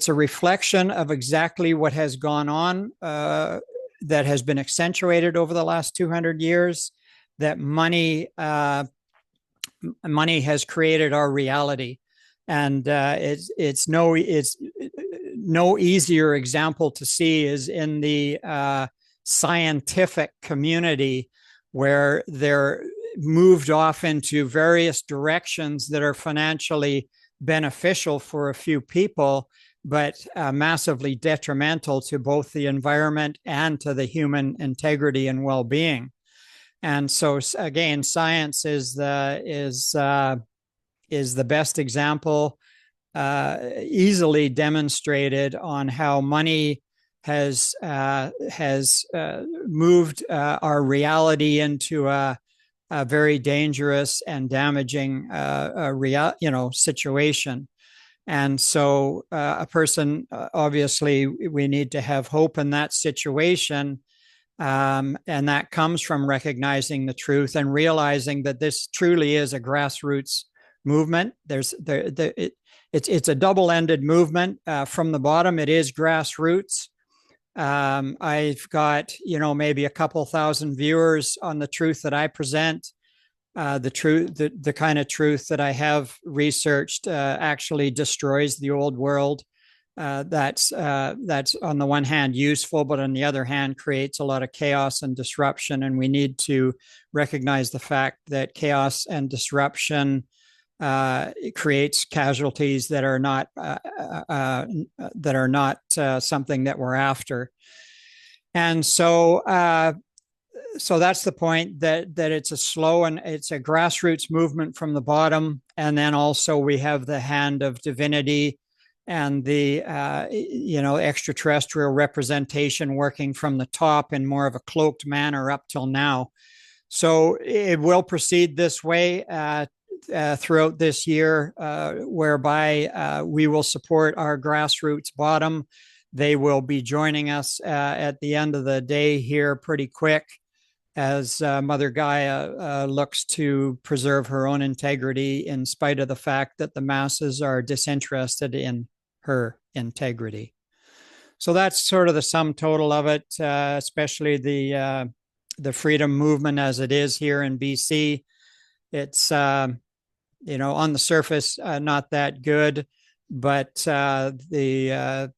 reflection of exactly what has gone on that has been accentuated over the last 200 years. That money has created our reality, and it's no easier example to see is in the scientific community, where they're moved off into various directions that are financially beneficial for a few people, but massively detrimental to both the environment and to the human integrity and well-being. And so, again, science is the best example, easily demonstrated on how money has moved our reality into a very dangerous and damaging situation. And so a person, obviously, we need to have hope in that situation. And that comes from recognizing the truth and realizing that this truly is a grassroots movement. It's a double-ended movement. From the bottom, it is grassroots. I've got, maybe a couple thousand viewers on the truth that I present. The kind of truth that I have researched actually destroys the old world. That's on the one hand useful, but on the other hand creates a lot of chaos and disruption. And we need to recognize the fact that chaos and disruption it creates casualties that are not something that we're after. And so that's the point, that it's a slow and it's a grassroots movement from the bottom. And then also we have the hand of divinity and the extraterrestrial representation working from the top in more of a cloaked manner up till now. So it will proceed this way throughout this year, whereby we will support our grassroots bottom. They will be joining us at the end of the day here pretty quick, as Mother Gaia looks to preserve her own integrity in spite of the fact that the masses are disinterested in her integrity. So that's sort of the sum total of it, especially the freedom movement as it is here in BC. It's on the surface not that good, but the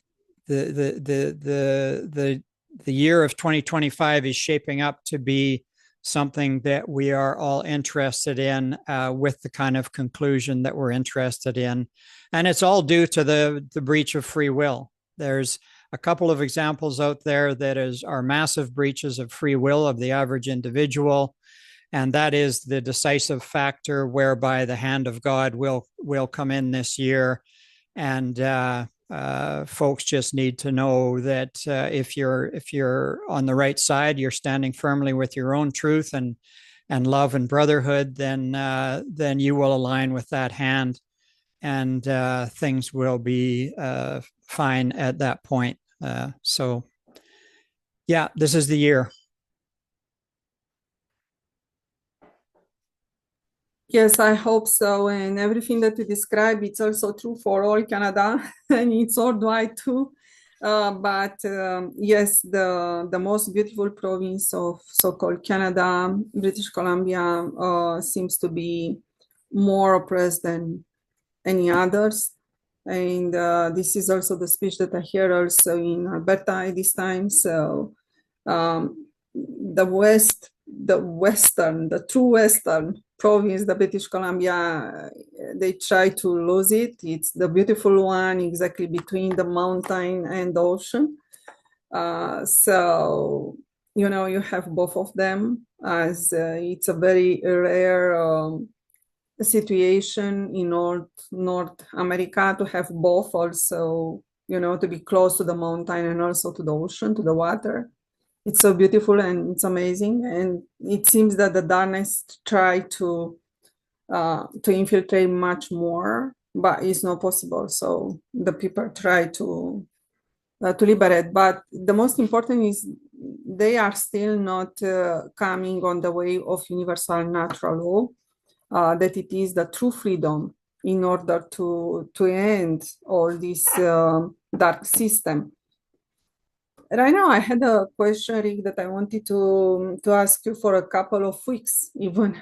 year of 2025 is shaping up to be something that we are all interested in, with the kind of conclusion that we're interested in. And it's all due to the breach of free will. There's a couple of examples out there that are massive breaches of free will of the average individual. And that is the decisive factor whereby the hand of God will come in this year. And folks just need to know that if you're on the right side, you're standing firmly with your own truth and love and brotherhood, then you will align with that hand, and things will be fine at that point. So yeah, this is the year. Yes, I hope so. And everything that you describe, it's also true for all Canada, and it's worldwide too. But yes, the most beautiful province of so-called Canada, British Columbia, seems to be more oppressed than any others. And this is also the speech that I hear also in Alberta at this time. So the true Western province, the British Columbia, they try to lose it. It's the beautiful one exactly between the mountain and the ocean. So, you have both of them, as it's a very rare situation in North America to have both also, to be close to the mountain and also to the ocean, to the water. It's so beautiful and it's amazing. And it seems that the darkness try to infiltrate much more, but it's not possible. So the people try to liberate. But the most important is they are still not coming on the way of universal natural law, that it is the true freedom in order to end all this dark system. Right now, I had a question, Rick, that I wanted to ask you for a couple of weeks, even.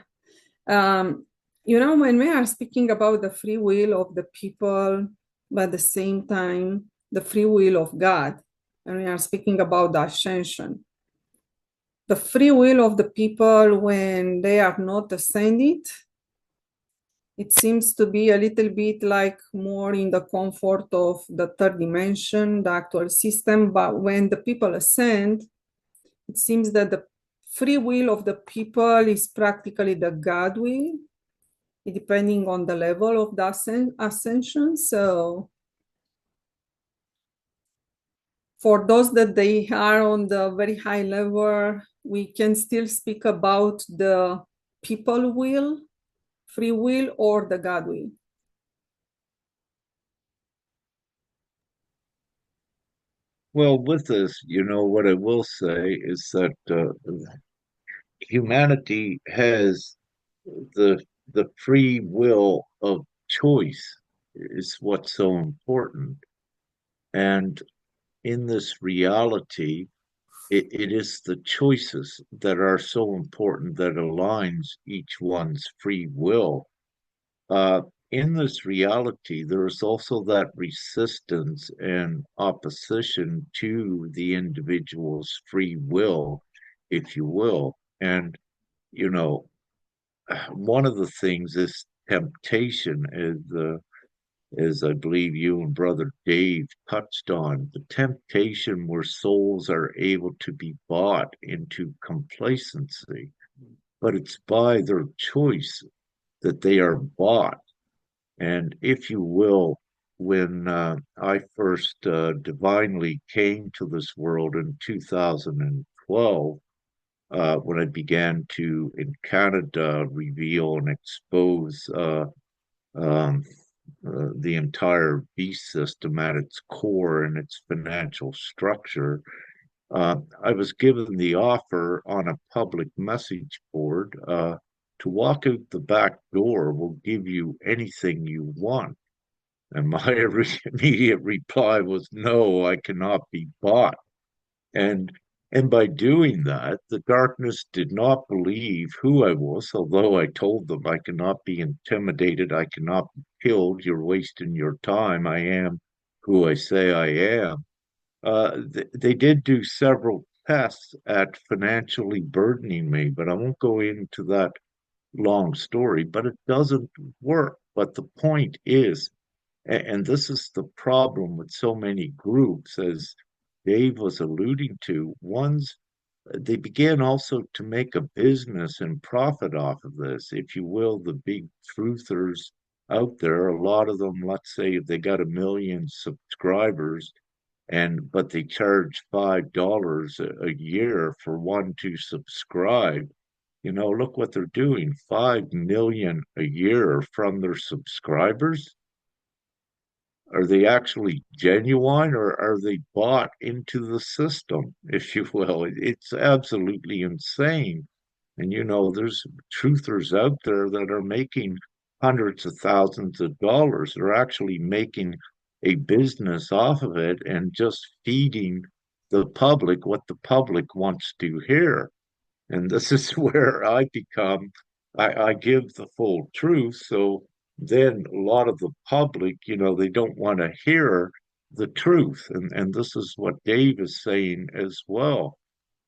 When we are speaking about the free will of the people, but at the same time, the free will of God, and we are speaking about the ascension, the free will of the people when they are not ascended, it seems to be a little bit like more in the comfort of the third dimension, the actual system. But when the people ascend, it seems that the free will of the people is practically the God will, depending on the level of the ascension. So For those that they are on the very high level, we can still speak about the people will, free will, or the God will. Well, with this, what I will say is that humanity has the free will of choice is what's so important. And in this reality, it is the choices that are so important that aligns each one's free will. Uh, in this reality, there is also that resistance and opposition to the individual's free will, if you will. And, you know, one of the things is temptation, as I believe you and Brother Dave touched on, the temptation where souls are able to be bought into complacency, but it's by their choice that they are bought. And if you will, when I first divinely came to this world in 2012, when I began to, in Canada, reveal and expose um, the entire beast system at its core and its financial structure, I was given the offer on a public message board to walk out the back door will give you anything you want. And my immediate reply was, no, I cannot be bought. And and by doing that, the darkness did not believe who I was, although I told them I cannot be intimidated, I cannot be killed, you're wasting your time, I am who I say I am. They did do several tests at financially burdening me, but I won't go into that long story, but it doesn't work. But the point is, and this is the problem with so many groups, as Dave was alluding to, they began also to make a business and profit off of this. If you will, the big truthers out there, a lot of them, let's say if they got 1 million subscribers, but they charge $5 a year for one to subscribe. Look what they're doing, 5 million a year from their subscribers. Are they actually genuine, or are they bought into the system, if you will? It's absolutely insane. And there's truthers out there that are making hundreds of thousands of dollars. They're actually making a business off of it and just feeding the public what the public wants to hear. And this is where I give the full truth. So then a lot of the public, they don't want to hear the truth. And this is what Dave is saying as well.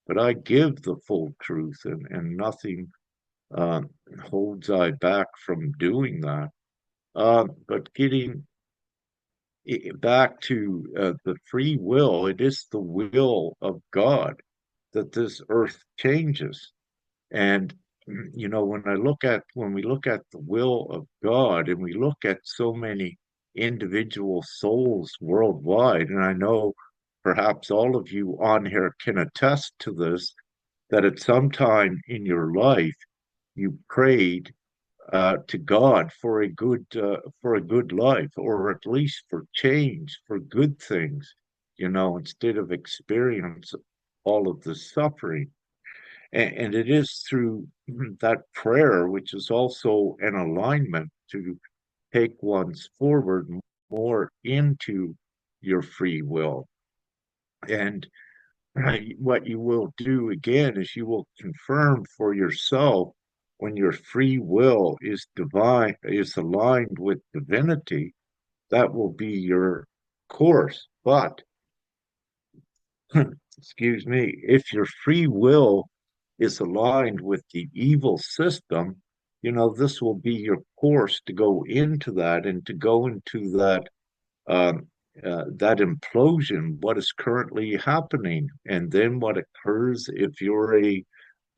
But I give the full truth, and nothing uh, holds I back from doing that. But getting back to the free will, it is the will of God that this earth changes. And when we look at the will of God, and we look at so many individual souls worldwide, and I know perhaps all of you on here can attest to this, that at some time in your life you prayed to God for a good life, or at least for change, for good things, instead of experience all of the suffering. And it is through that prayer, which is also an alignment to take one's forward more into your free will. And what you will do again is you will confirm for yourself when your free will is divine, is aligned with divinity, that will be your course. But excuse me, if your free will is aligned with the evil system, this will be your course to go into that, and to go into um, that implosion, what is currently happening. And then what occurs if you're a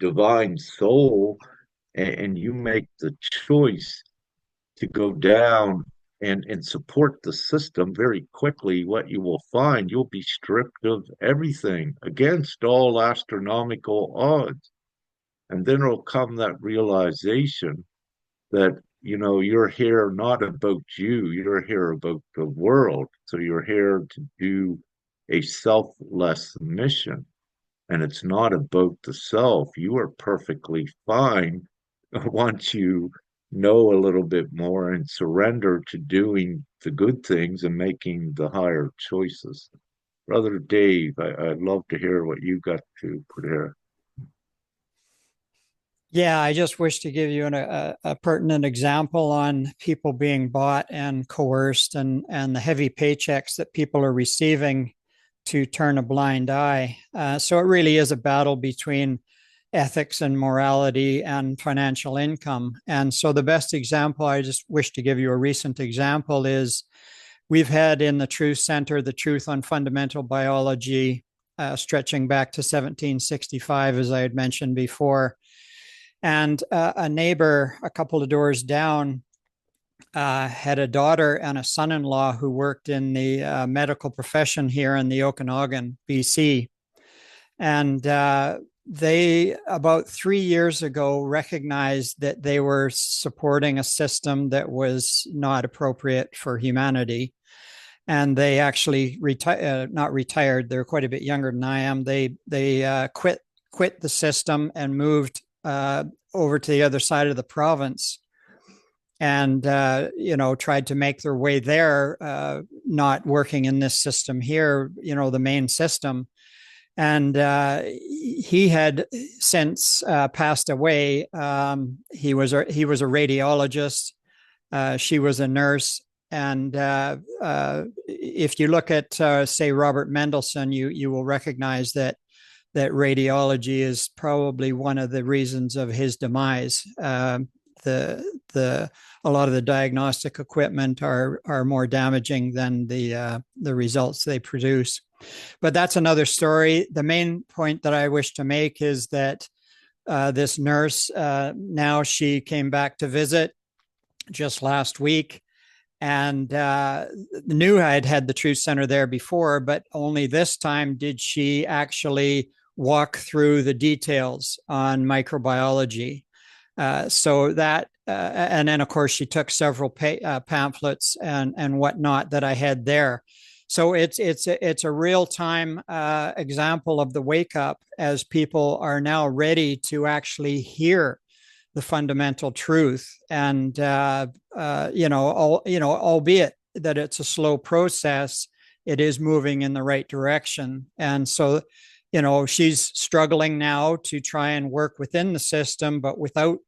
divine soul and you make the choice to go down and support the system, very quickly what you will find, you'll be stripped of everything against all astronomical odds. And then will come that realization that, you're here not about you, you're here about the world. So you're here to do a selfless mission. And it's not about the self. You are perfectly fine once you know a little bit more and surrender to doing the good things and making the higher choices. Brother Dave, I'd love to hear what you got to put here. Yeah, I just wish to give you a pertinent example on people being bought and coerced, and the heavy paychecks that people are receiving to turn a blind eye. So it really is a battle between ethics and morality and financial income. And so the best example, I just wish to give you a recent example, is we've had in the Truth Center the Truth on Fundamental Biology, stretching back to 1765, as I had mentioned before. And a neighbor a couple of doors down had a daughter and a son-in-law who worked in the medical profession here in the Okanagan, BC. And they, about 3 years ago, recognized that they were supporting a system that was not appropriate for humanity. And they actually not retired. They're quite a bit younger than I am. They quit the system and moved over to the other side of the province, and tried to make their way there, not working in this system here, the main system. And he had since passed away. He was a radiologist. She was a nurse. And if you look at, say, Robert Mendelsohn, you will recognize that radiology is probably one of the reasons of his demise. A lot of the diagnostic equipment are more damaging than the results they produce. But that's another story. The main point that I wish to make is that this nurse, now she came back to visit just last week, and knew I had the Truth Center there before, but only this time did she actually walk through the details on microbiology. So that, and then of course she took several pamphlets and whatnot that I had there. So it's a real time example of the wake up, as people are now ready to actually hear the fundamental truth, and albeit that it's a slow process, it is moving in the right direction. And so, she's struggling now to try and work within the system, but without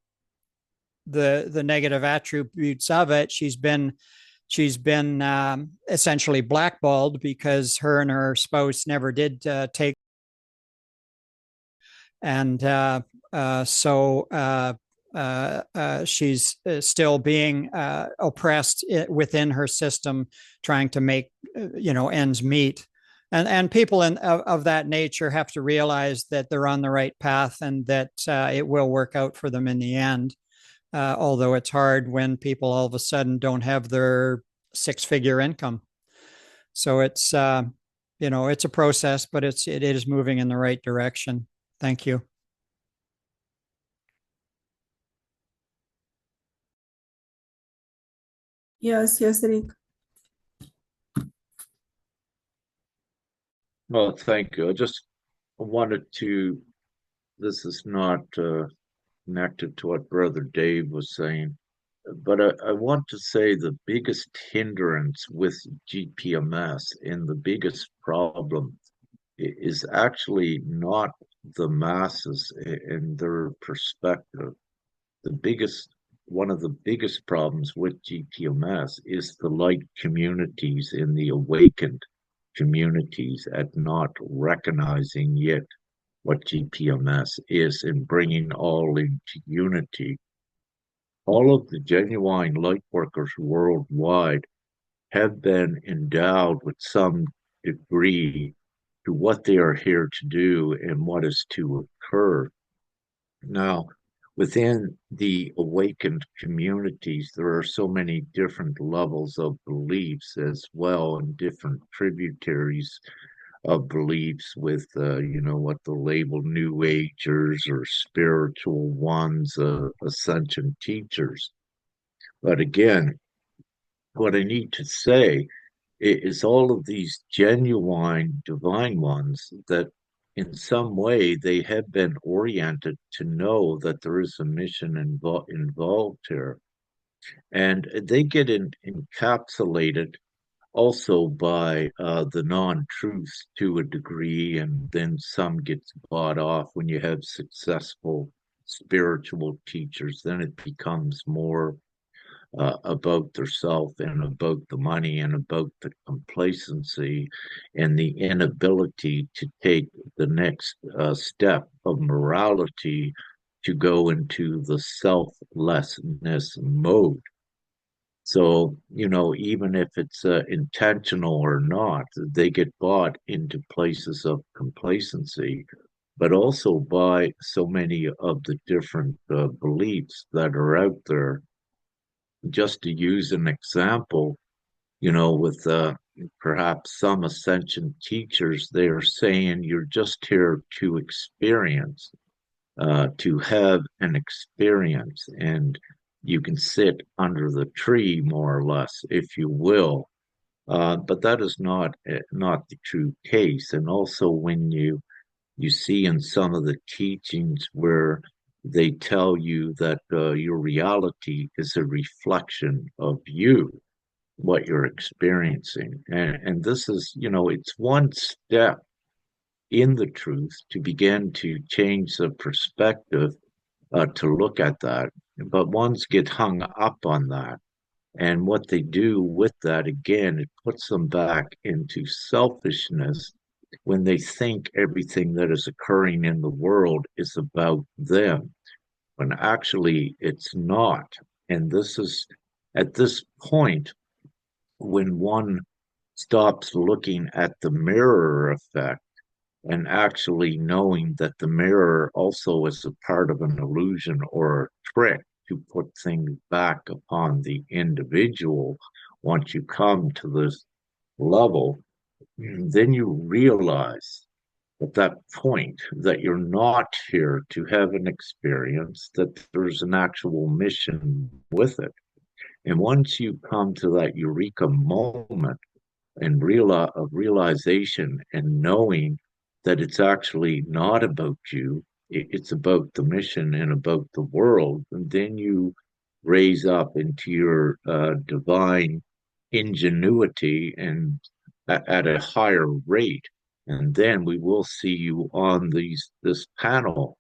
the negative attributes of it. She's been essentially blackballed, because her and her spouse never did take. And she's still being oppressed within her system, trying to make ends meet. And people of that nature have to realize that they're on the right path, and that it will work out for them in the end. Although it's hard when people all of a sudden don't have their 6-figure income. So it's it's a process, but it is moving in the right direction. Thank you. Yes, Rick. Well, thank you. I just wanted to, this is not connected to what Brother Dave was saying, but I want to say the biggest hindrance with GPMS and the biggest problem is actually not the masses and their perspective. One of the biggest problems with GPMS is the light communities in the awakened communities at not recognizing yet what GPMS is and bringing all into unity. All of the genuine light workers worldwide have been endowed with some degree to what they are here to do and what is to occur. Now, within the awakened communities, there are so many different levels of beliefs as well, and different tributaries of beliefs with, what the label New Agers or spiritual ones, ascension teachers. But again, what I need to say is all of these genuine divine ones that in some way they have been oriented to know that there is a mission involved here. And they get encapsulated also by the non-truths to a degree, and then some gets bought off when you have successful spiritual teachers. Then it becomes more about their self and about the money and about the complacency and the inability to take the next step of morality to go into the selflessness mode. So, even if it's intentional or not, they get bought into places of complacency, but also by so many of the different beliefs that are out there. Just to use an example, with perhaps some ascension teachers, they are saying you're just here to experience, to have an experience, and you can sit under the tree more or less, if you will. But that is not the true case. And also, when you see in some of the teachings where they tell you that your reality is a reflection of you, what you're experiencing. And this is, it's one step in the truth to begin to change the perspective to look at that. But ones get hung up on that. And what they do with that, again, it puts them back into selfishness when they think everything that is occurring in the world is about them, when actually it's not. And this is at this point when one stops looking at the mirror effect and actually knowing that the mirror also is a part of an illusion or a trick to put things back upon the individual. Once you come to this level, then you realize at that point that you're not here to have an experience, that there's an actual mission with it. And once you come to that eureka moment and realization and knowing that it's actually not about you, it's about the mission and about the world, and then you raise up into your divine ingenuity and at a higher rate. And then we will see you on this panel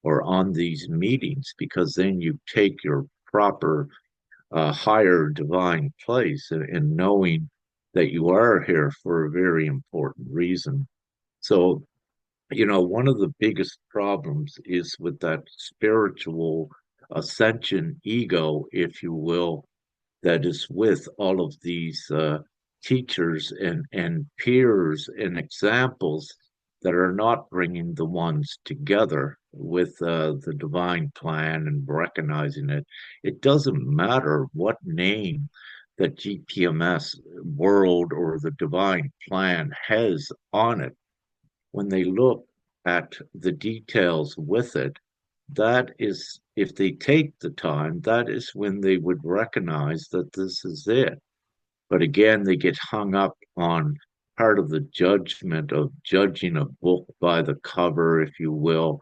or on these meetings, because then you take your proper higher divine place, and knowing that you are here for a very important reason. So, one of the biggest problems is with that spiritual ascension ego, if you will, that is with all of these teachers and peers and examples that are not bringing the ones together with the divine plan and recognizing it. It doesn't matter what name that GPMS world or the divine plan has on it. When they look at the details with it, that is, if they take the time, that is when they would recognize that this is it. But again, they get hung up on part of the judgment of judging a book by the cover, if you will,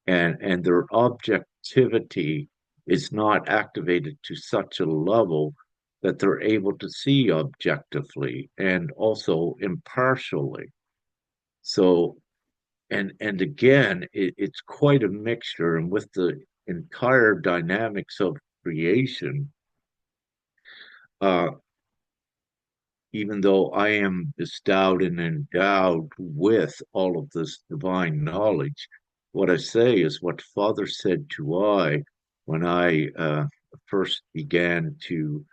and their objectivity is not activated to such a level that they're able to see objectively and also impartially. So, and again, it's quite a mixture, and with the entire dynamics of creation, uh, even though I am bestowed and endowed with all of this divine knowledge, what I say is what Father said to I when I first began to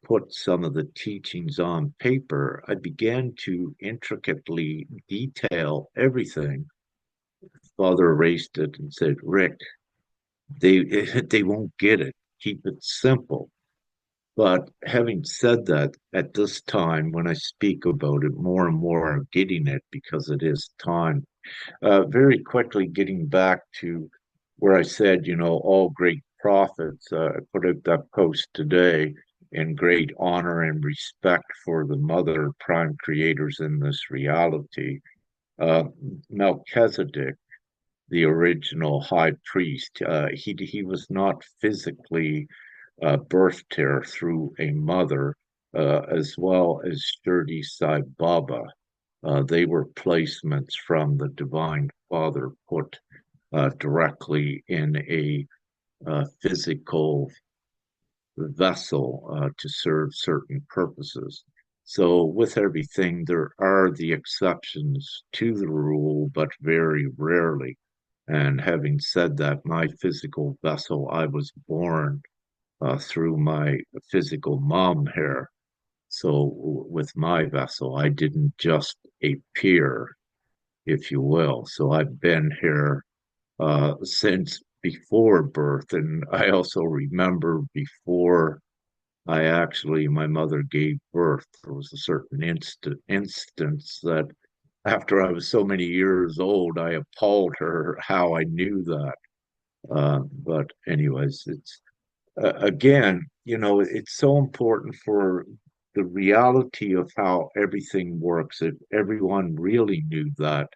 put some of the teachings on paper. I began to intricately detail everything. Father erased it and said, Rick, they they won't get it. Keep it simple. But having said that, at this time, when I speak about it, more and more are getting it because it is time. Very quickly, getting back to where I said, all great prophets, I put out that post today in great honor and respect for the mother prime creators in this reality. Uh, Melchizedek, the original high priest, he was not physically birthed here through a mother, as well as Shirdi Sai Baba. They were placements from the Divine Father put directly in a physical vessel to serve certain purposes. So, with everything, there are the exceptions to the rule, but very rarely. And having said that, my physical vessel, I was born through my physical mom here. So, with my vessel, I didn't just appear, if you will. So, I've been here since before birth. And I also remember before my mother gave birth, there was a certain instance that after I was so many years old, I appalled her how I knew that. But anyways, it's again, it's so important for the reality of how everything works. If everyone really knew that,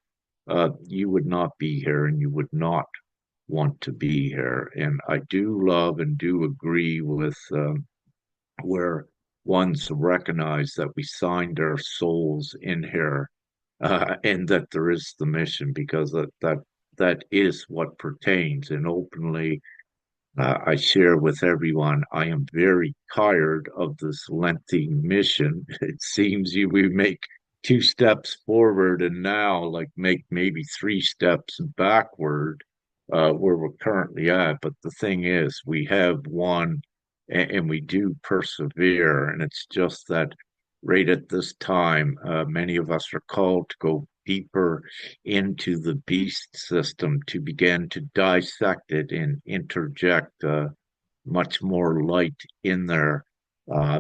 you would not be here and you would not want to be here. And I do love and do agree with where ones recognize that we signed our souls in here and that there is the mission because that is what pertains and openly I share with everyone, I am very tired of this lengthy mission. It seems we make two steps forward and now like make maybe three steps backward where we're currently at. But the thing is, we have one and we do persevere. And it's just that right at this time, many of us are called to go deeper into the beast system to begin to dissect it and interject much more light in there.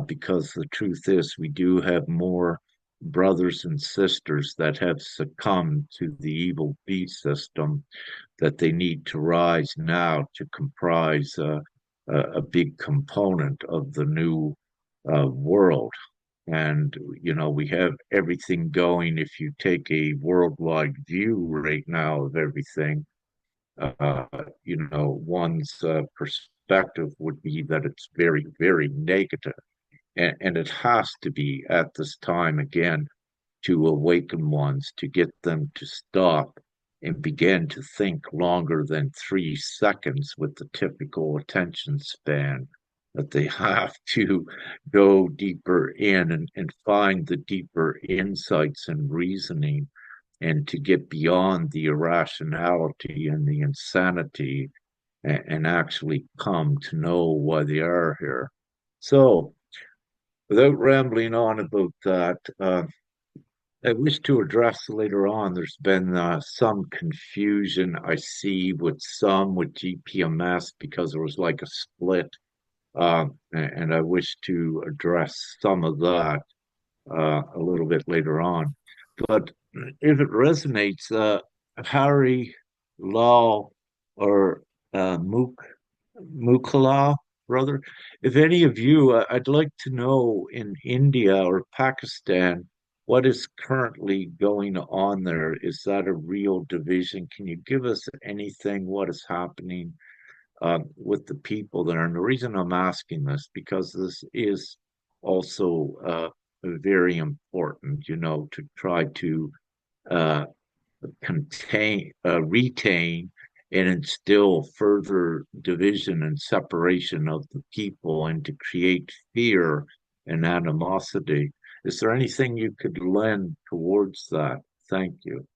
Because the truth is, we do have more brothers and sisters that have succumbed to the evil beast system that they need to rise now to comprise a big component of the new world. And, we have everything going. If you take a worldwide view right now of everything, one's perspective would be that it's very, very negative. And it has to be at this time again to awaken ones, to get them to stop and begin to think longer than 3 seconds with the typical attention span, that they have to go deeper in and find the deeper insights and reasoning and to get beyond the irrationality and the insanity and actually come to know why they are here. So, without rambling on about that, I wish to address later on. There's been some confusion I see with GPMS because there was like a split, and I wish to address some of that a little bit later on. But if it resonates, Harry Law or Mukala, brother, if any of you, I'd like to know in India or Pakistan what is currently going on there. Is that a real division? Can you give us anything? What is happening with the people there? And the reason I'm asking this because this is also very important, to try to uh, retain and instill further division and separation of the people and to create fear and animosity. Is there anything you could lend towards that? Thank you.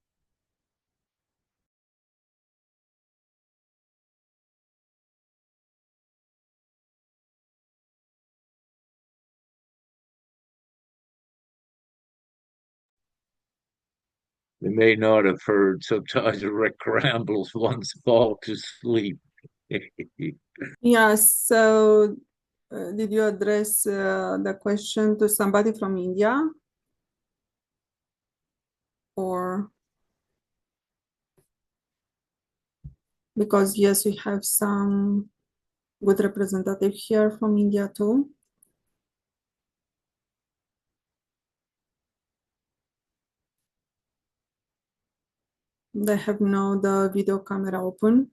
They may not have heard sometimes Rick Ramble's once fall to sleep. Yeah, so did you address the question to somebody from India? Or because yes, we have some good representative here from India too. They have now the video camera open.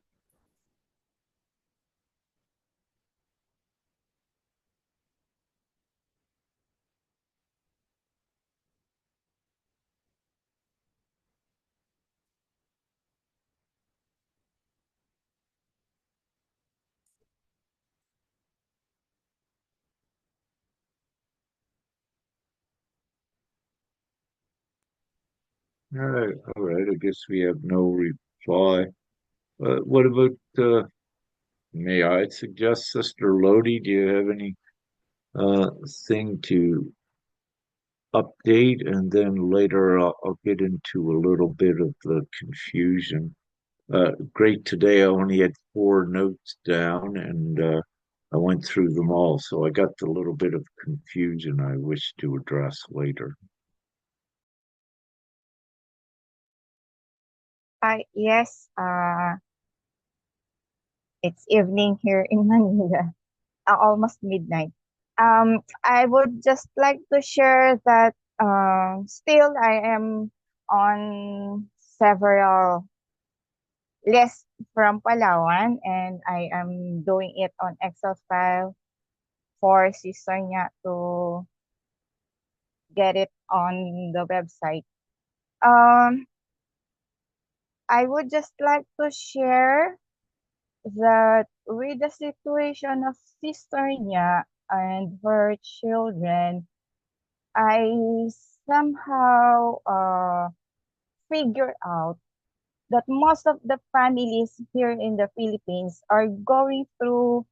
All right. I guess we have no reply. What about, may I suggest, Sister Lodi? Do you have any thing to update? And then later I'll get into a little bit of the confusion. Great today. I only had 4 notes down and I went through them all. So I got the little bit of confusion I wish to address later. Yes, it's evening here in Manila, almost midnight. I would just like to share that still I am on several lists from Palawan, and I am doing it on Excel file for Sister Nya to get it on the website. I would just like to share that with the situation of Sister Nya and her children, I somehow figure out that most of the families here in the Philippines are going through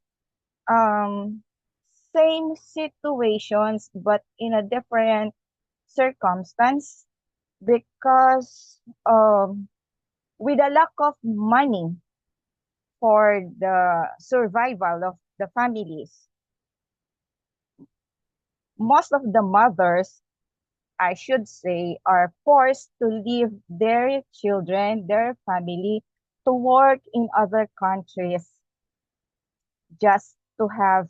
um, same situations but in a different circumstance, because with a lack of money for the survival of the families, most of the mothers, I should say, are forced to leave their children, their family, to work in other countries just to have,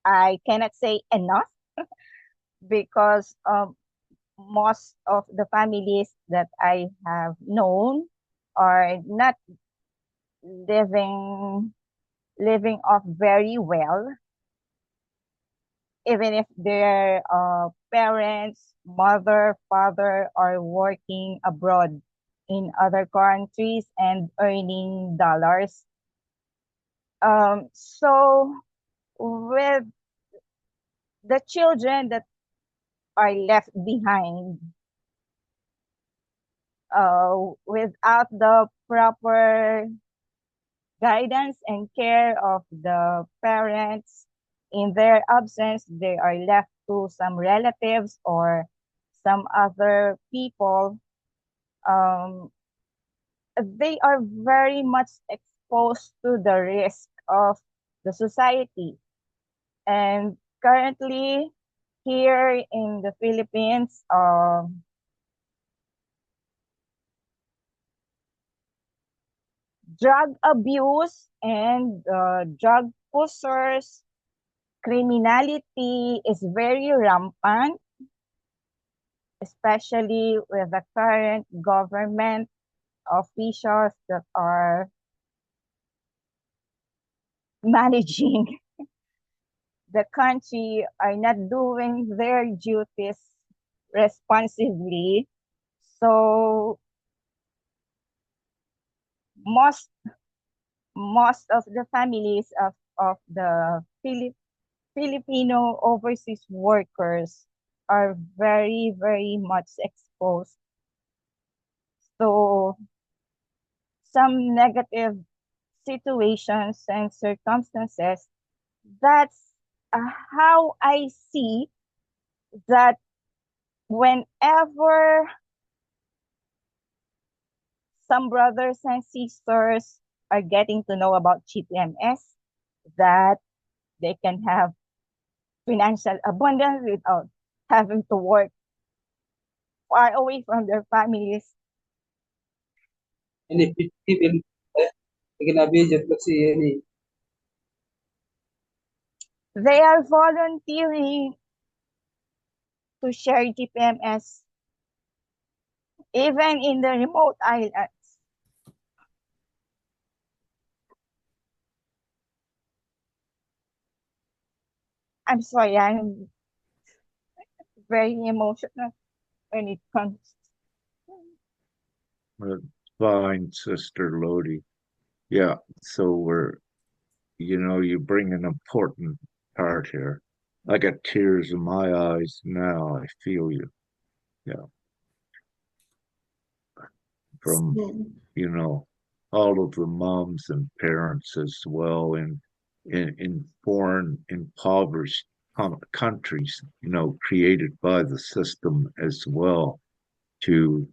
I cannot say enough, because most of the families that I have known are not living off very well, even if their parents, mother, father are working abroad in other countries and earning dollars. So with the children that are left behind, without the proper guidance and care of the parents, in their absence, they are left to some relatives or some other people. They are very much exposed to the risk of the society. And currently, here in the Philippines, drug abuse and drug pushers, criminality is very rampant, especially with the current government officials that are managing the country are not doing their duties responsibly. So most of the families of the Filipino overseas workers are very, very much exposed to some negative situations and circumstances. That's how I see that whenever some brothers and sisters are getting to know about GPMS, that they can have financial abundance without having to work far away from their families. يعني في الأجنبية جت يعني They are volunteering to share GPMS even in the remote islands. I'm sorry, I'm very emotional when it comes. Fine, Sister Lodi. Yeah, so you bring an important part here. I got tears in my eyes now. I feel you. Yeah. From, all of the moms and parents as well in foreign impoverished countries, created by the system as well to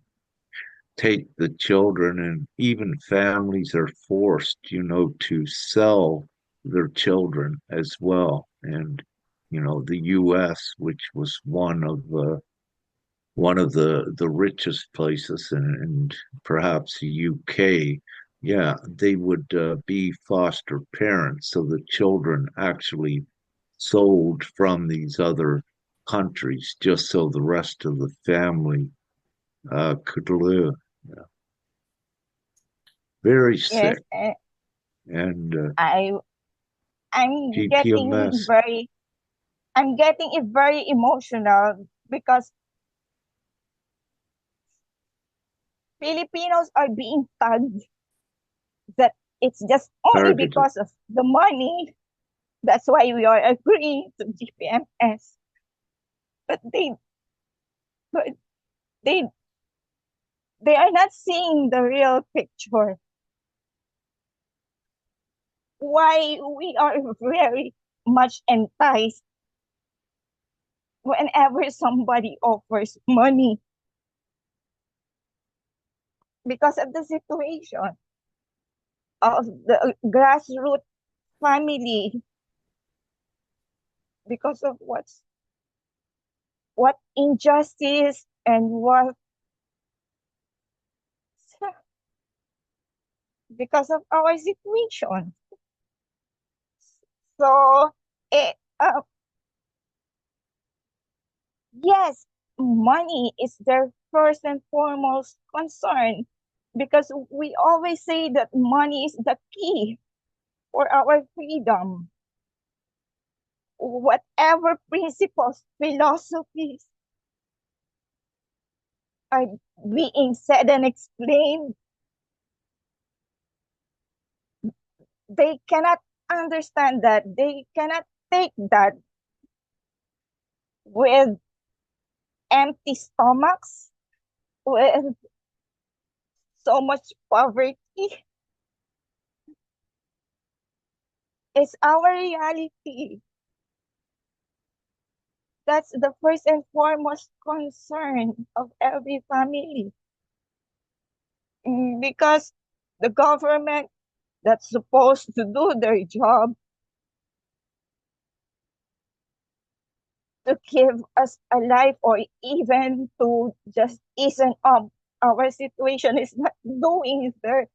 take the children, and even families are forced, to sell their children as well. And, the US, which was one of the richest places, and perhaps the UK, yeah, they would be foster parents. So the children actually sold from these other countries just so the rest of the family could live. Yeah. Very Yes, sick. And I'm GPMS. getting it very emotional because Filipinos are being tagged that it's just only targeted. because of the money. That's why we are agreeing to GPMS. But they are not seeing the real picture. Why we are very much enticed whenever somebody offers money because of the situation of the grassroots family, because of what injustice and what because of our situation. So yes, money is their first and foremost concern, because we always say that money is the key for our freedom. Whatever principles, philosophies are being said and explained, they cannot understand that. They cannot take that with empty stomachs, with so much poverty. It's our reality. That's the first and foremost concern of every family. Because the government that's supposed to do their job to give us a life, or even to just ease up our situation, is not doing their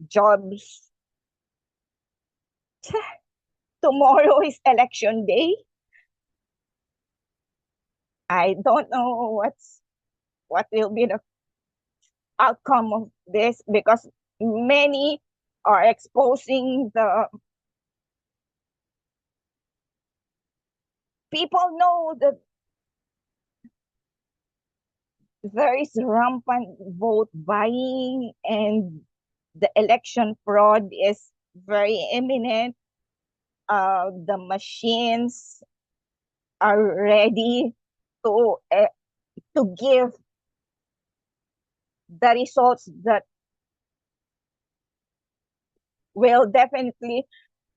jobs. Tomorrow is election day. I don't know what will be the outcome of this, because many are exposing the people know that there is rampant vote buying and the election fraud is very imminent. The machines are ready to give the results that will definitely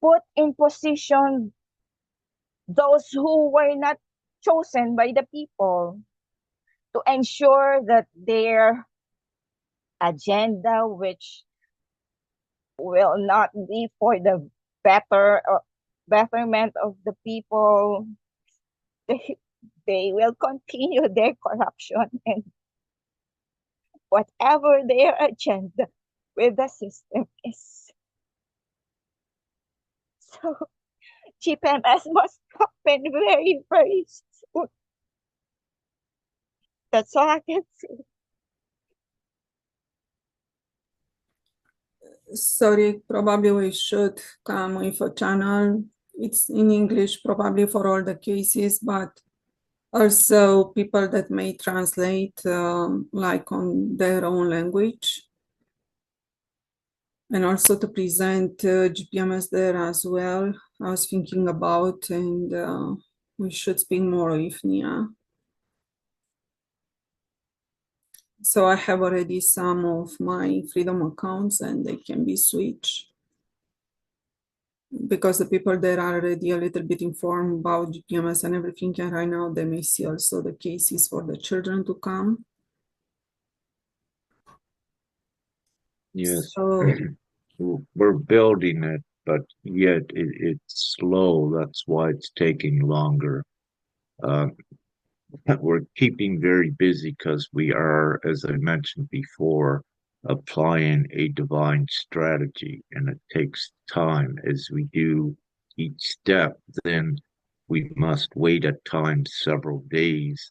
put in position those who were not chosen by the people, to ensure that their agenda which will not be for the betterment of the people. They will continue their corruption and whatever their agenda with the system is. So GPMS must happen very, very soon. That's all I can say. Sorry, probably we should come with a channel. It's in English probably for all the cases, but also people that may translate like on their own language. And also to present GPMS there as well. I was thinking about, and we should speak more with Nia. So I have already some of my Freedom accounts and they can be switched because the people there are already a little bit informed about GPMS and everything. And right now they may see also the cases for the children to come. Yes. So We're building it, but yet it's slow. That's why it's taking longer. We're keeping very busy because we are, as I mentioned before, applying a divine strategy, and it takes time. As we do each step, then we must wait at times several days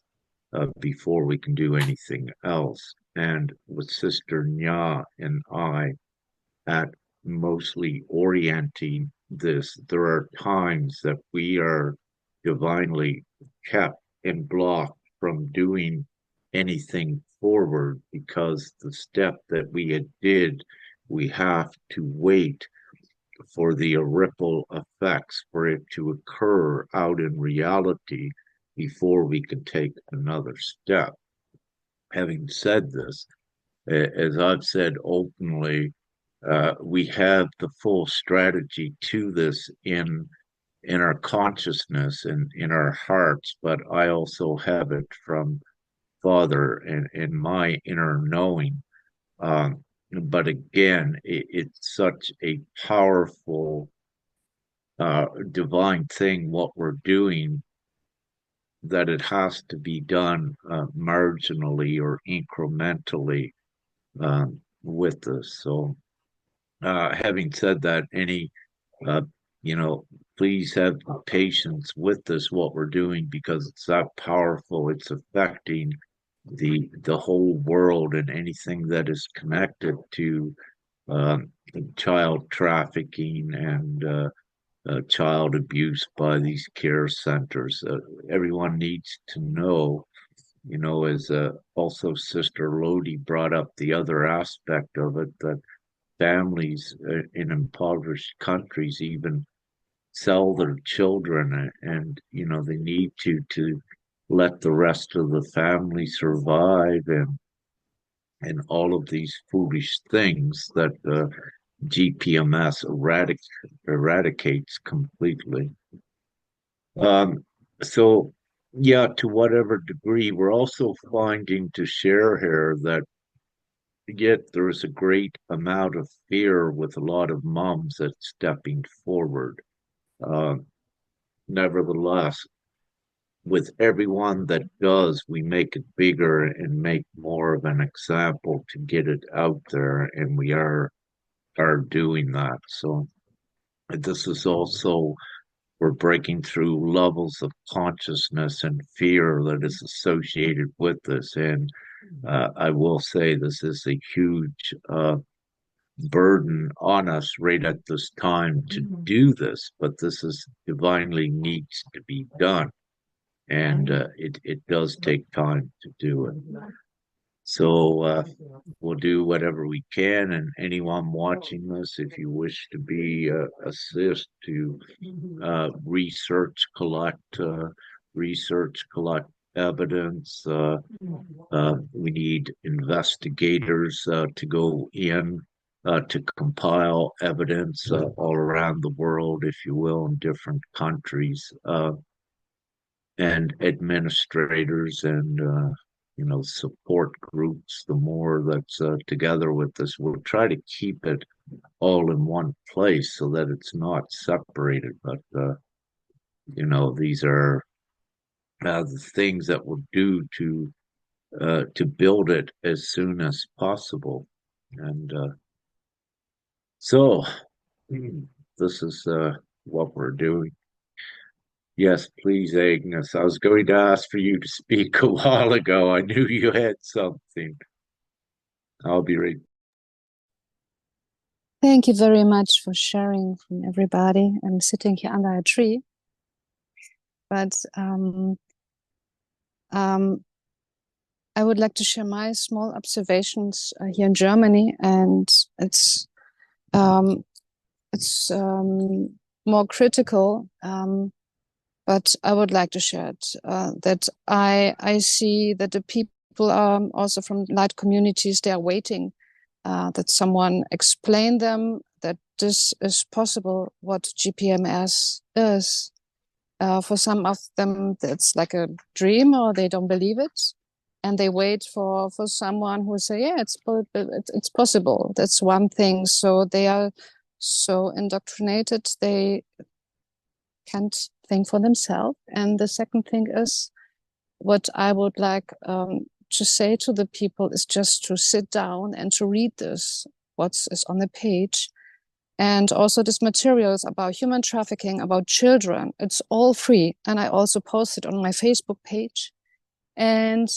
before we can do anything else. And with Sister Nya and I at mostly orienting this, there are times that we are divinely kept and blocked from doing anything forward because the step that we had did, we have to wait for the ripple effects for it to occur out in reality before we can take another step. Having said this, as I've said openly, we have the full strategy to this in our consciousness and in our hearts, but I also have it from Father and in my inner knowing. But again, it's such a powerful divine thing what we're doing that it has to be done marginally or incrementally with us. So having said that, uh, please have patience with this, what we're doing, because it's that powerful. It's affecting the whole world and anything that is connected to child trafficking and child abuse by these care centers. Everyone needs to know, as also Sister Lodi brought up the other aspect of it, that families in impoverished countries even sell their children, and they need to let the rest of the family survive, and all of these foolish things that GPMS eradicates completely. So yeah, to whatever degree, we're also finding to share here that yet there is a great amount of fear with a lot of moms that's stepping forward. Uh, Nevertheless, with everyone that does, we make it bigger and make more of an example to get it out there, and we are doing that. So this is also, we're breaking through levels of consciousness and fear that is associated with this. And I will say this is a huge burden on us right at this time to do this, but this is divinely needs to be done. And it does take time to do it. So we'll do whatever we can, and anyone watching this, if you wish to be assist to research, collect evidence. We need investigators to go in to compile evidence all around the world, if you will, in different countries, and administrators and support groups, the more that's together with us. We'll try to keep it all in one place so that it's not separated. But, these are the things that we'll do to build it as soon as possible. And so this is what we're doing. Yes, please, Agnes. I was going to ask for you to speak a while ago. I knew you had something. I'll be right. Thank you very much for sharing from everybody. I'm sitting here under a tree, but I would like to share my small observations here in Germany, and it's more critical, but I would like to share it. That I see that the people also from light communities, they are waiting that someone explain them that this is possible, what GPMS is. For some of them, it's like a dream, or they don't believe it, and they wait for someone who will say, yeah, it's possible. That's one thing. So they are so indoctrinated, they can't think for themselves. And the second thing is, what I would like to say to the people is just to sit down and to read this, what is on the page. And also this materials about human trafficking, about children, it's all free. And I also posted on my Facebook page. And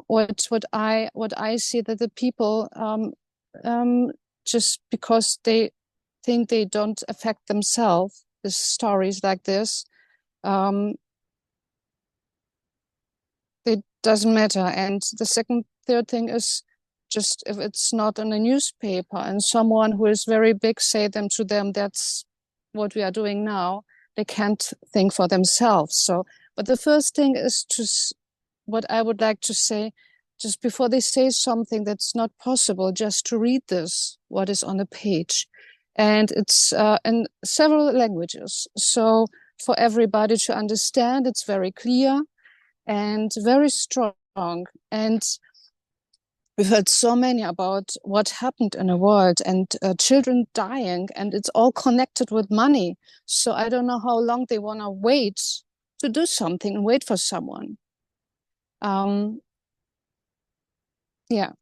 what I see that the people just because they think they don't affect themselves, the stories like this, it doesn't matter. And the third thing is, just if it's not in a newspaper and someone who is very big say to them, that's what we are doing now, they can't think for themselves. So, but the first thing is what I would like to say, just before they say something that's not possible, just to read this, what is on the page. And it's in several languages. So for everybody to understand, it's very clear and very strong. And we've heard so many about what happened in the world, and children dying, and it's all connected with money. So I don't know how long they want to wait to do something and wait for someone. Yeah.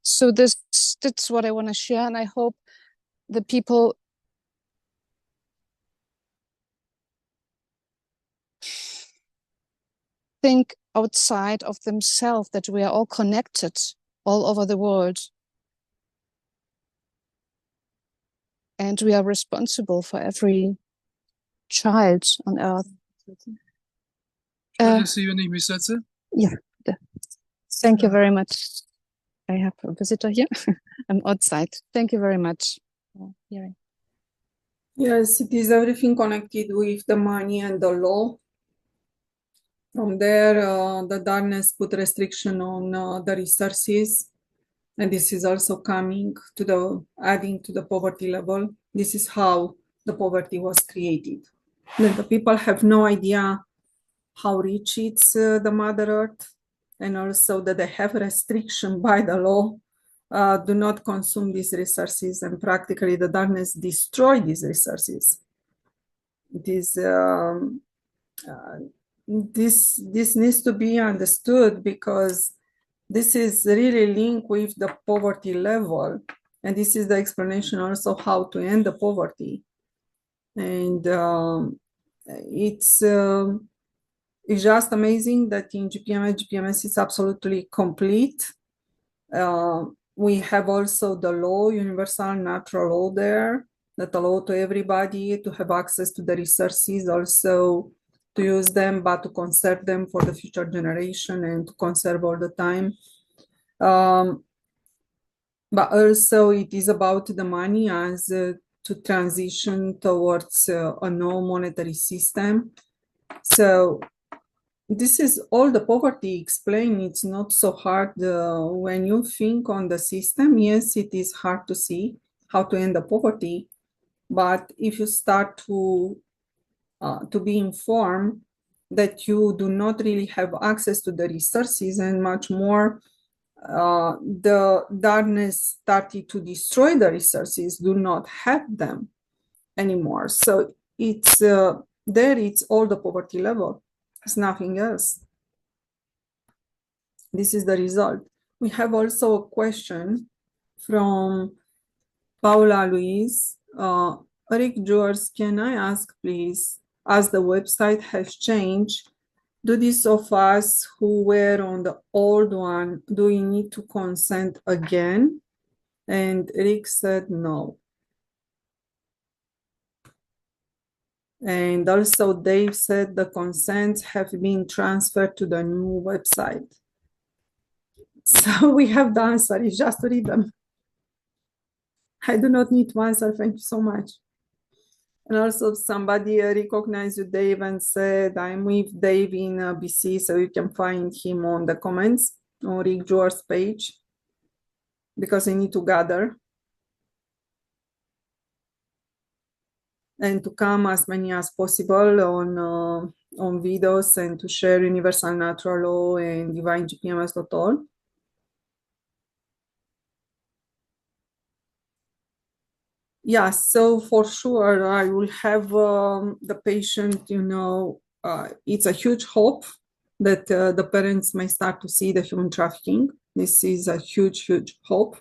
So that's what I want to share, and I hope the people think outside of themselves, that we are all connected all over the world. And we are responsible for every child on earth. Yeah. Thank you very much. I have a visitor here. I'm outside. Thank you very much for hearing. Yes, it is everything connected with the money and the law. From there, the darkness put restriction on the resources, and this is also coming to adding to the poverty level. This is how the poverty was created. Then the people have no idea how rich it's the Mother Earth, and also that they have restriction by the law, do not consume these resources, and practically the darkness destroy these resources. It is this needs to be understood, because this is really linked with the poverty level, and this is the explanation also how to end the poverty. And it's just amazing that in GPMS is absolutely complete. We have also the law, universal natural law there, that allow to everybody to have access to the resources, also to use them, but to conserve them for the future generation and to conserve all the time. But also it is about the money as to transition towards a no monetary system. So this is all the poverty explained. It's not so hard when you think on the system. Yes, it is hard to see how to end the poverty, but if you start to be informed, that you do not really have access to the resources, and much more the darkness started to destroy the resources, do not have them anymore. So it's there, it's all the poverty level. It's nothing else. This is the result. We have also a question from Paula Louise. Rick George, can I ask please, as the website has changed, do these of us who were on the old one, do we need to consent again? And Rick said no. And also Dave said the consents have been transferred to the new website. So we have the answer, it's just to read them. I do not need to answer, thank you so much. And also somebody recognized you, Dave, and said, I'm with Dave in BC, so you can find him on the comments on Rick George's page, because I need to gather and to come as many as possible on videos and to share Universal Natural Law and Divine-gpms.world. Yeah, so for sure, I will have the patient, it's a huge hope that the parents may start to see the human trafficking. This is a huge, huge hope.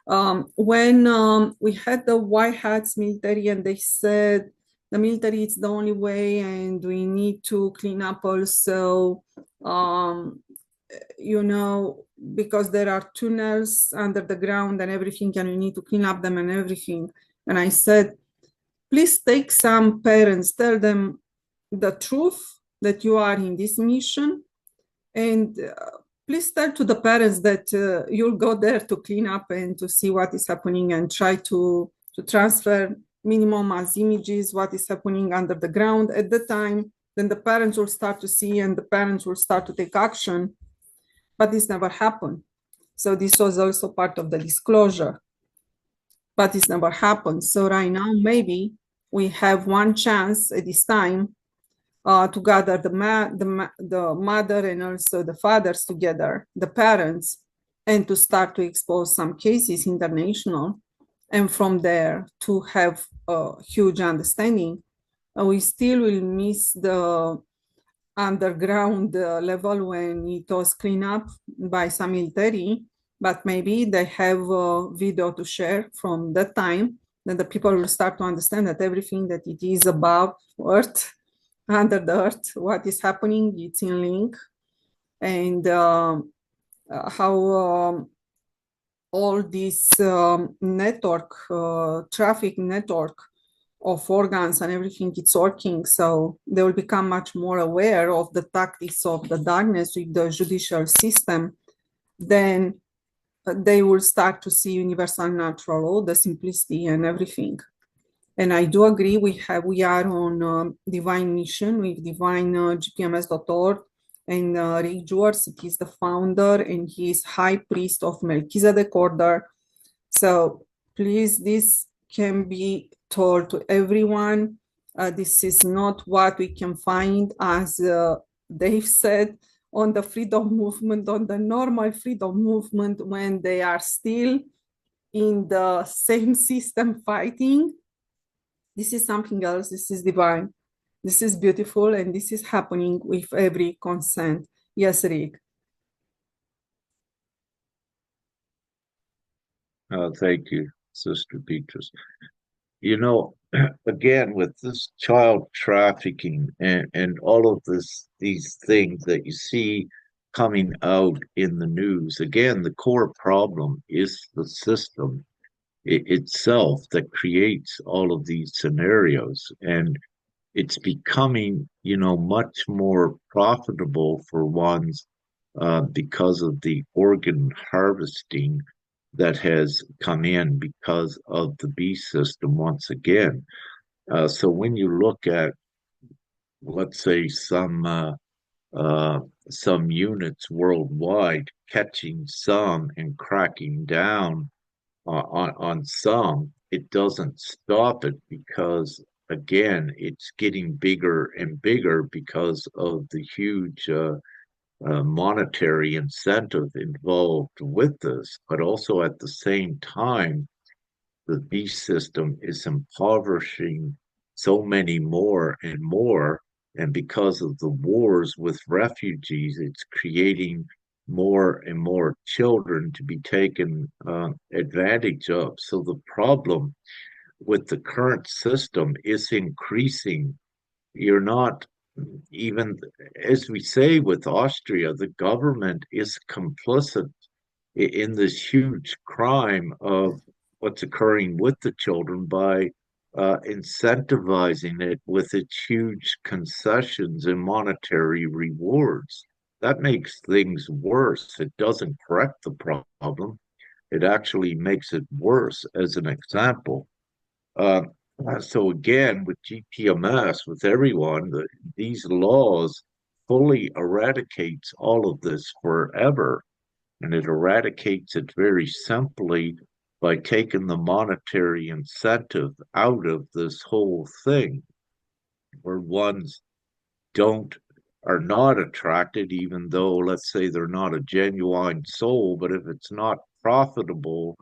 When we had the white hats military and they said the military is the only way and we need to clean up also, because there are tunnels under the ground and everything, and we need to clean up them and everything. And I said, please take some parents, tell them the truth that you are in this mission, and please tell to the parents that you'll go there to clean up and to see what is happening and try to transfer minimum as images what is happening under the ground at the time. Then the parents will start to see and the parents will start to take action. But this never happened. So this was also part of the disclosure. But it's never happened. So right now, maybe we have one chance at this time to gather the mother and also the fathers together, the parents, and to start to expose some cases international. And from there to have a huge understanding. We still will miss the underground level when it was cleaned up by some military, but maybe they have a video to share from that time, then the people will start to understand that everything that it is above earth, under the earth, what is happening, it's in link, and how all this traffic network of organs and everything, it's working. So they will become much more aware of the tactics of the darkness with the judicial system. Then they will start to see universal natural law, the simplicity and everything. And I do agree, we are on divine mission with Divine-gpms.world, and Rick George, he is the founder and he is high priest of Melchizedek order. So please, this can be told to everyone. This is not what we can find, as Dave said, on the freedom movement, on the normal freedom movement, when they are still in the same system fighting. This is something else. This is divine. This is beautiful, and this is happening with every consent. Yes, Rick. Thank you, Sister Beatrice. Again, with this child trafficking and all of these things that you see coming out in the news, again, the core problem is the system itself that creates all of these scenarios. And it's becoming, much more profitable for ones because of the organ harvesting that has come in because of the beast system once again. So when you look at, let's say, some units worldwide catching some and cracking down on some, it doesn't stop it because again, it's getting bigger and bigger because of the huge monetary incentive involved with this, but also at the same time, the beast system is impoverishing so many more and more. And because of the wars with refugees, it's creating more and more children to be taken advantage of. So the problem with the current system is increasing. You're not even, as we say with Austria, the government is complicit in this huge crime of what's occurring with the children by incentivizing it with its huge concessions and monetary rewards. That makes things worse. It doesn't correct the problem. It actually makes it worse. As an example, uh, so again, with GPMS, with everyone, these laws fully eradicates all of this forever. And it eradicates it very simply by taking the monetary incentive out of this whole thing, where ones don't are not attracted, even though, let's say, they're not a genuine soul, but if it's not profitable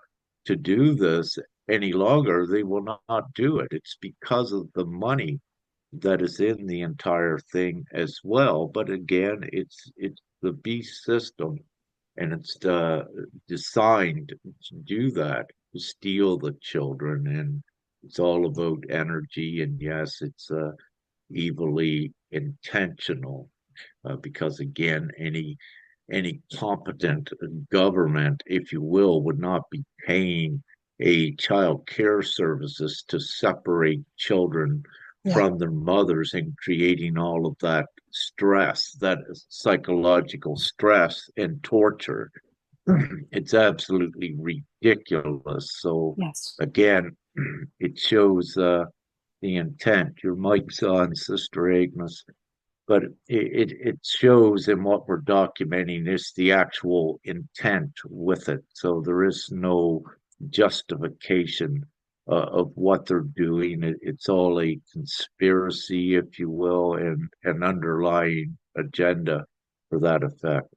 to do this any longer, they will not do it. It's because of the money that is in the entire thing as well. But again, it's the beast system, and it's designed to do that, to steal the children, and it's all about energy. And yes, it's evilly intentional, because again, any competent government, if you will, would not be paying a child care services to separate children from their mothers and creating all of that stress, that psychological stress and torture. It's absolutely ridiculous. So Yes. again, it shows the intent. Your mic's on, Sister Agnes, but it shows in what we're documenting is the actual intent with it. So there is no justification of what they're doing. It's all a conspiracy, if you will, and an underlying agenda for that effect.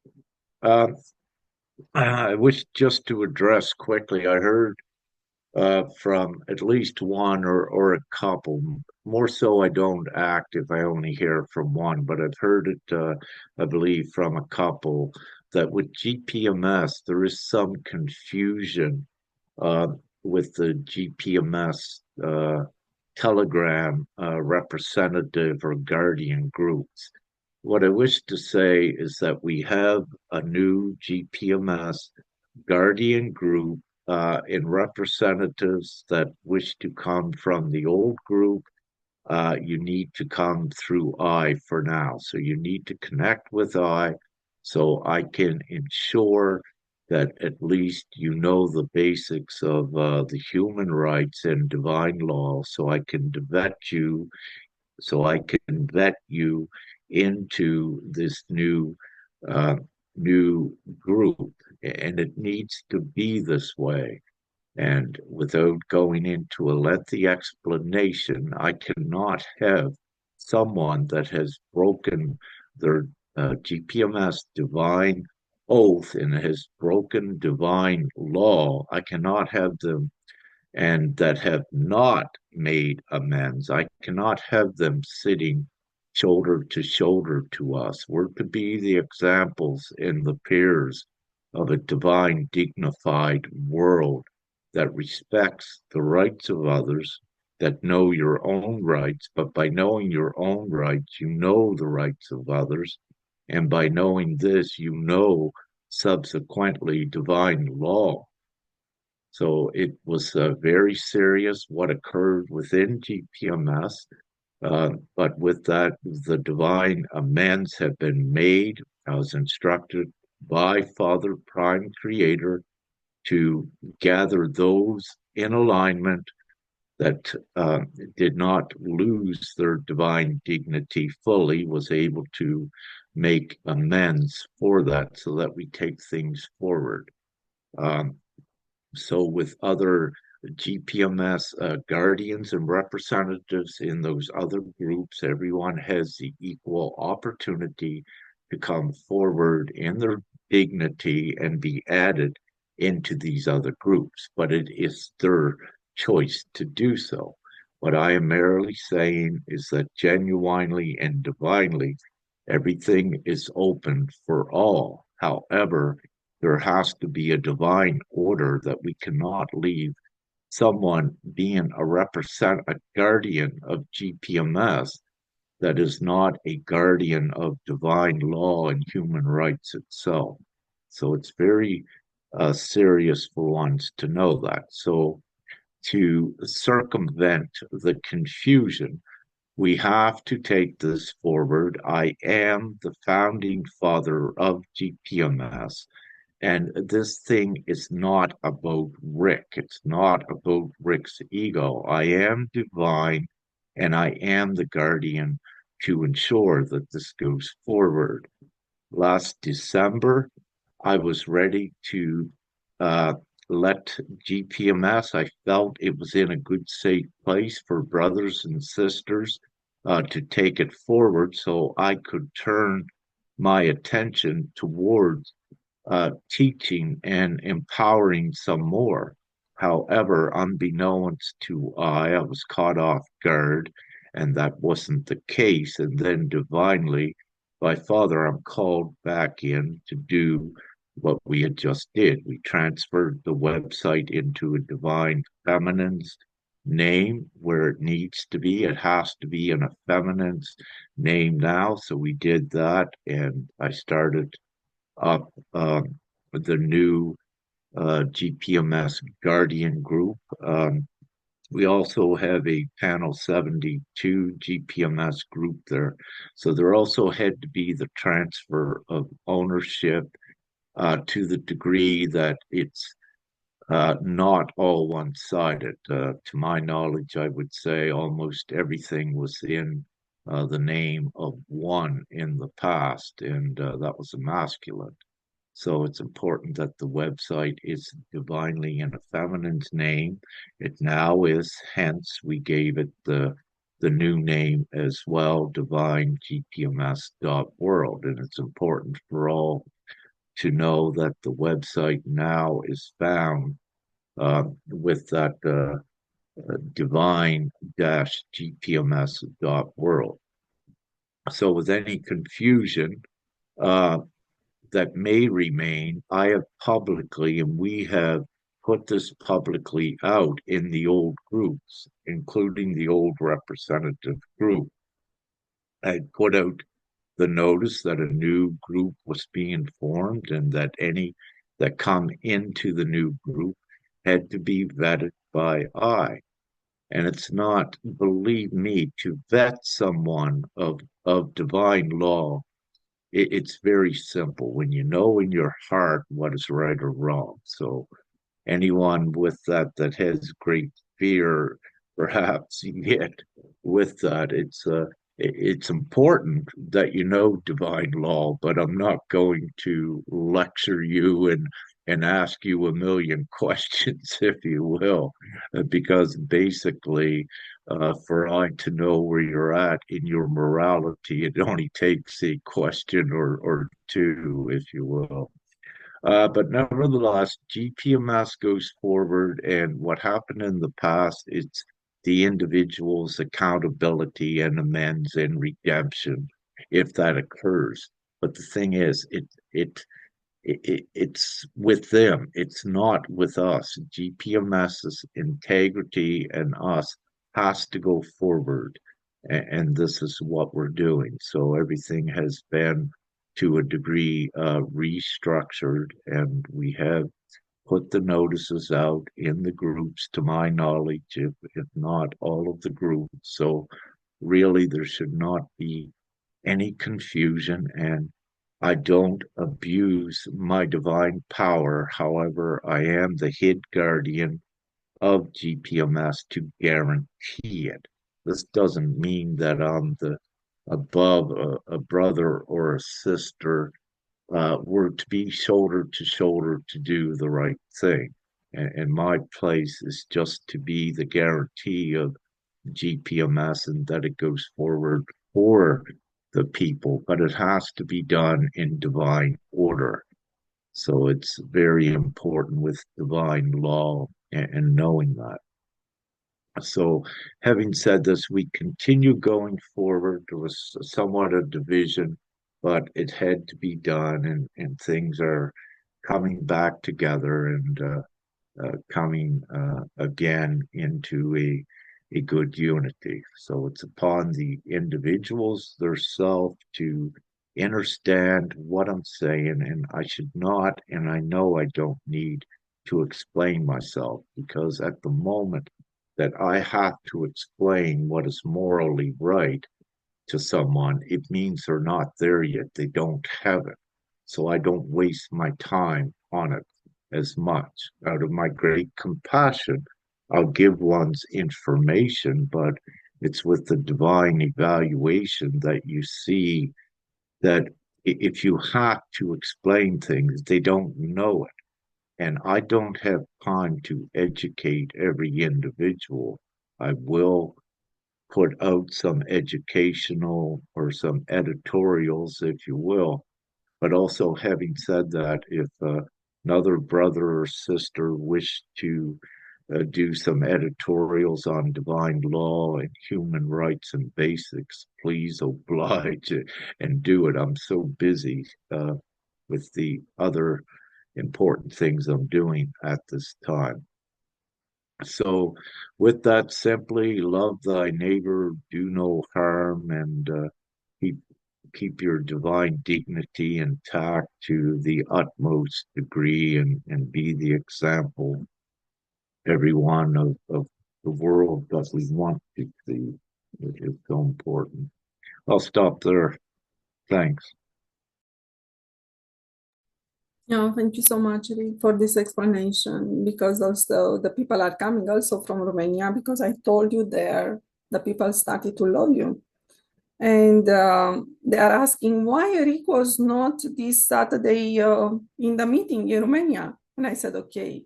I wish just to address quickly, I heard from at least one or a couple. More so, I don't act if I only hear from one, but I've heard it, I believe, from a couple that with GPMS, there is some confusion uh, with the GPMS Telegram representative or guardian groups. What I wish to say is that we have a new GPMS guardian group in representatives that wish to come from the old group. You need to come through I for now. So you need to connect with I so I can ensure that at least you know the basics of the human rights and divine law, so I can vet you into this uh, new group, and it needs to be this way. And without going into a lengthy explanation, I cannot have someone that has broken their GPMS divine oath and has broken divine law. I cannot have them, and that have not made amends. I cannot have them sitting shoulder to shoulder to us. We're to be the examples and the peers of a divine, dignified world that respects the rights of others, that know your own rights, but by knowing your own rights, you know the rights of others. And by knowing this, you know subsequently divine law. So it was very serious what occurred within GPMS. But with that, the divine amends have been made. I was instructed by Father Prime Creator to gather those in alignment that did not lose their divine dignity fully, was able to make amends for that so that we take things forward. So with other GPMS guardians and representatives in those other groups, everyone has the equal opportunity to come forward in their dignity and be added into these other groups, but it is their choice to do so. What I am merely saying is that genuinely and divinely, everything is open for all. However, there has to be a divine order that we cannot leave someone being a guardian of GPMS that is not a guardian of divine law and human rights itself. So it's very serious for ones to know that. So to circumvent the confusion, we have to take this forward. I am the founding father of GPMS. And this thing is not about Rick. It's not about Rick's ego. I am divine and I am the guardian to ensure that this goes forward. Last December, I was ready to uh, let GPMS, I felt it was in a good, safe place for brothers and sisters to take it forward so I could turn my attention towards teaching and empowering some more. However, unbeknownst to I was caught off guard, and that wasn't the case. And then divinely, by Father, I'm called back in to do what we had just did. We transferred the website into a divine feminine's name where it needs to be. It has to be in a feminine's name now. So we did that, and I started up the new GPMS Guardian group. We also have a Panel 72 GPMS group there. So there also had to be the transfer of ownership to the degree that it's not all one-sided. To my knowledge, I would say almost everything was in the name of one in the past, and that was a masculine. So it's important that the website is divinely in a feminine's name. It now is, hence we gave it the new name as well, Divine-gpms.world. And it's important for all to know that the website now is found with that divine-gpms.world. So with any confusion, that may remain, I have publicly, and we have put this publicly out in the old groups, including the old representative group. I put out the notice that a new group was being formed and that any that come into the new group had to be vetted by I. And it's not, believe me, to vet someone of divine law, it's very simple when you know in your heart what is right or wrong. So anyone with that has great fear, perhaps yet with that, it's important that you know divine law, but I'm not going to lecture you and ask you a million questions, if you will, because basically, for I to know where you're at in your morality, it only takes a question or two, if you will. But nevertheless, GPMS goes forward, and what happened in the past, it's the individual's accountability and amends and redemption if that occurs. But the thing is, it's with them. It's not with us. GPMS's integrity and us has to go forward, and this is what we're doing. So everything has been, to a degree, restructured, and we have put the notices out in the groups, to my knowledge, if not all of the groups. So really, there should not be any confusion, and I don't abuse my divine power. However, I am the hid guardian of GPMS to guarantee it. This doesn't mean that I'm the above a brother or a sister. We're to be shoulder to shoulder to do the right thing. And my place is just to be the guarantee of GPMS and that it goes forward for the people, but it has to be done in divine order. So it's very important with divine law and knowing that. So, having said this, we continue going forward. There was somewhat a division, but it had to be done, and things are coming back together and coming again into a good unity. So it's upon the individuals themselves to understand what I'm saying, and I should not, and I know I don't need to explain myself, because at the moment that I have to explain what is morally right to someone, it means they're not there yet. They don't have it. So I don't waste my time on it as much. Out of my great compassion, I'll give one's information, but it's with the divine evaluation that you see that if you have to explain things, they don't know it. And I don't have time to educate every individual. I will put out some educational or some editorials, if you will. But also, having said that, if another brother or sister wished to do some editorials on divine law and human rights and basics, please oblige and do it. I'm so busy with the other important things I'm doing at this time. So, with that, simply love thy neighbor, do no harm, and keep your divine dignity intact to the utmost degree, and be the example, everyone, of the world that we want to see. It is so important. I'll stop there. Thanks. Yeah, thank you so much, Rick, for this explanation, because also the people are coming also from Romania, because I told you there, the people started to love you. And they are asking why Rick was not this Saturday in the meeting in Romania. And I said, okay,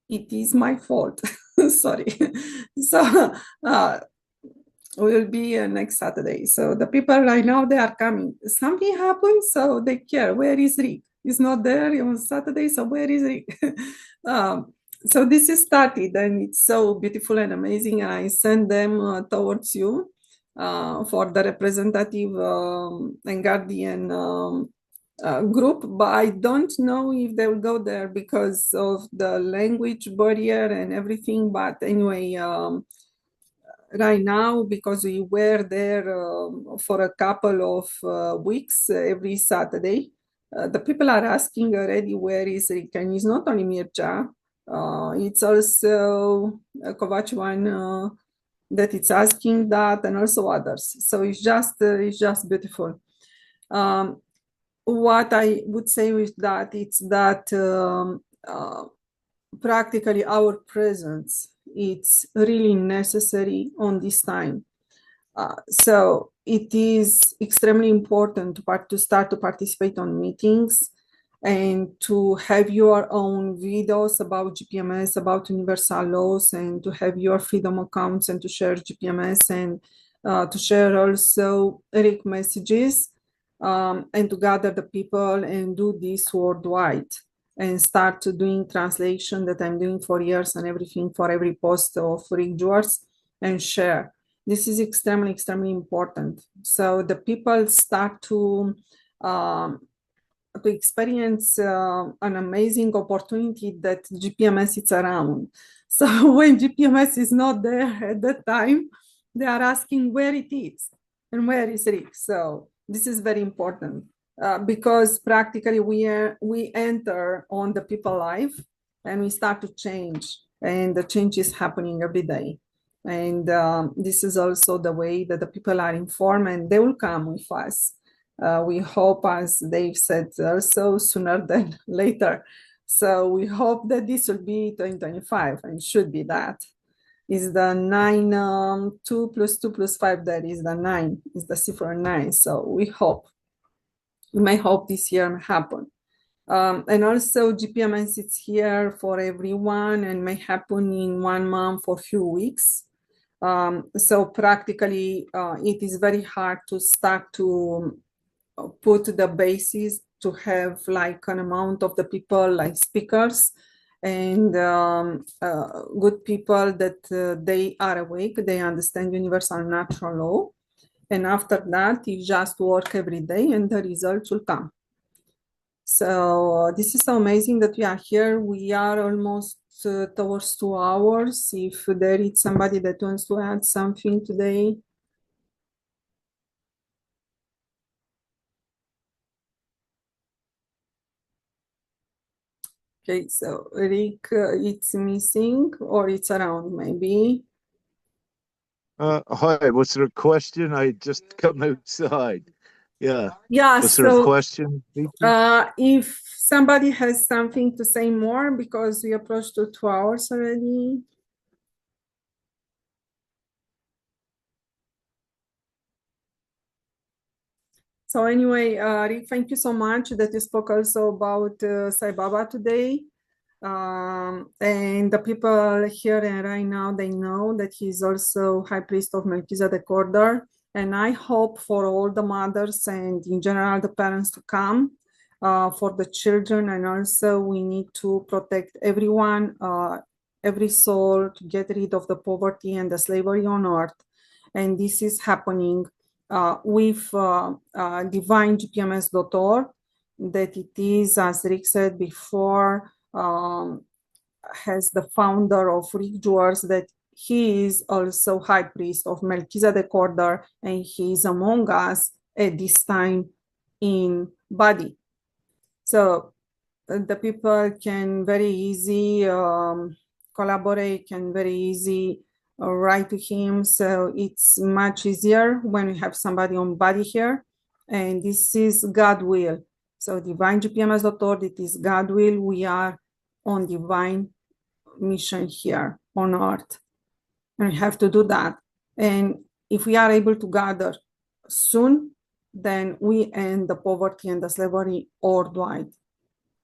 it is my fault. Sorry. So will be next Saturday. So the people right now, they are coming. Something happened, so they care. Where is Rick? He's not there on Saturday, so where is Rick? So this is started, and it's so beautiful and amazing. And I send them towards you for the representative and guardian group, but I don't know if they will go there because of the language barrier and everything. But anyway, right now, because we were there for a couple of weeks every Saturday, the people are asking already where is Rick, and it's not only Mircea, it's also Kovacevan that it's asking that, and also others. So it's just beautiful. What I would say with that, it's that practically our presence, it's really necessary on this time. So it is extremely important to start to participate on meetings and to have your own videos about GPMS, about universal laws, and to have your freedom accounts and to share GPMS and to share also Rick messages and to gather the people and do this worldwide and start doing translation that I'm doing for years and everything for every post of Rick Jewers and share. This is extremely, extremely important. So the people start to experience an amazing opportunity that GPMS is around. So when GPMS is not there at that time, they are asking where it is and where is Rick. So this is very important because practically we enter on the people life and we start to change, and the change is happening every day. And this is also the way that the people are informed, and they will come with us. We hope, as Dave said, also sooner than later. So we hope that this will be 2025 and should be that. Is the 9, 2 plus 2 plus 5, that is the 9, is the cipher 9. So we hope, we may hope this year may happen. And also GPMS is here for everyone and may happen in 1 month or few weeks. So practically, it is very hard to start to put the basis to have like an amount of the people like speakers and good people that they are awake, they understand universal natural law. And after that, you just work every day and the results will come. So this is so amazing that we are here. We are almost towards 2 hours. If there is somebody that wants to add something today. Okay, so Rick, it's missing or it's around maybe. Hi, was there a question? I just come outside. Yeah. Yeah, Was there a so question? if somebody has something to say more, because we approached to 2 hours already. So anyway, Rick, thank you so much that you spoke also about Sai Baba today. And the people here and right now, they know that he's also High Priest of Melchizedek Order. And I hope for all the mothers and in general the parents to come for the children. And also we need to protect everyone, every soul, to get rid of the poverty and the slavery on earth. And this is happening with Divine-gpms.world, that it is, as Rick said before, has the founder of Rick Jewers, that he is also High Priest of Melchizedek Order, and he is among us at this time in body. So the people can very easy collaborate, can very easy write to him. So it's much easier when we have somebody on body here. And this is God will. So Divine-gpms.org, it is God will. We are on divine mission here on earth. And we have to do that. And if we are able to gather soon, then we end the poverty and the slavery worldwide.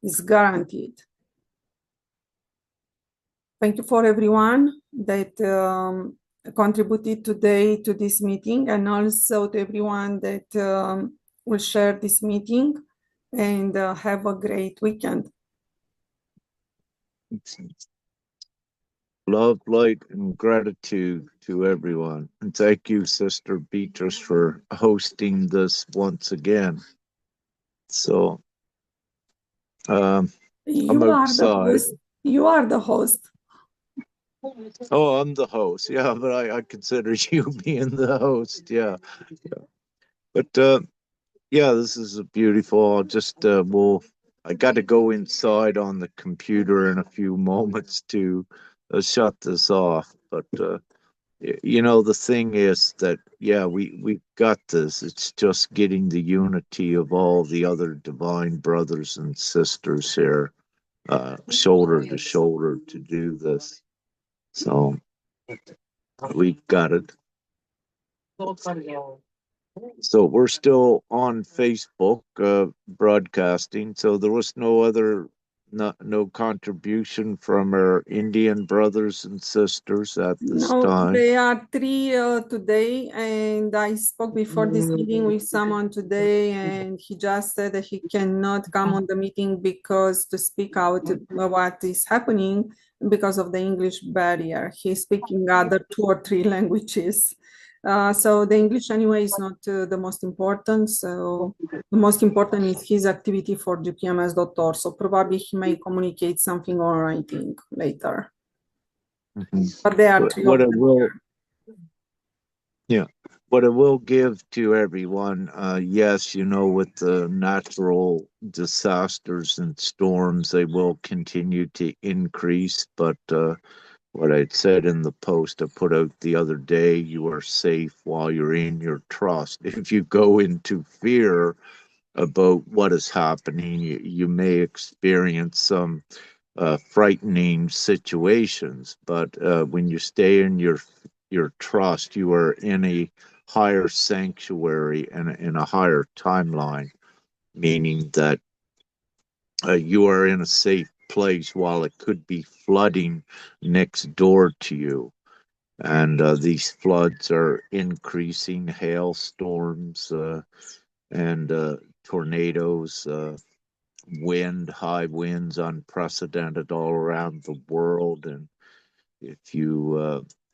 It's guaranteed. Thank you for everyone that contributed today to this meeting, and also to everyone that will share this meeting, and have a great weekend. Love, light, and gratitude to everyone. And thank you, Sister Beatrice, for hosting this once again. So, I'm outside. You are the host. Oh, I'm the host. Yeah, but I consider you being the host. Yeah. But yeah, this is beautiful. I'll just I got to go inside on the computer in a few moments to shut this off. But you know, the thing is that yeah, we got this. It's just getting the unity of all the other divine brothers and sisters here, shoulder to shoulder, to do this. So we got it. So we're still on Facebook broadcasting. So there was no contribution from our Indian brothers and sisters at this time. There are 3 today, and I spoke before this meeting with someone today, and he just said that he cannot come on the meeting because to speak out what is happening because of the English barrier. He's speaking other 2 or 3 languages. So the English anyway is not the most important. So the most important is his activity for gpms.org. So probably he may communicate something on writing later. Mm-hmm. But there are 3 what I will, yeah, what I will give to everyone, yes, you know, with the natural disasters and storms, they will continue to increase. But what I said in the post I put out the other day, you are safe while you're in your trust. If you go into fear about what is happening, you may experience some frightening situations. But when you stay in your trust, you are in a higher sanctuary and in a higher timeline, meaning that you are in a safe place while it could be flooding next door to you. And these floods are increasing, hailstorms and tornadoes, high winds, unprecedented all around the world. And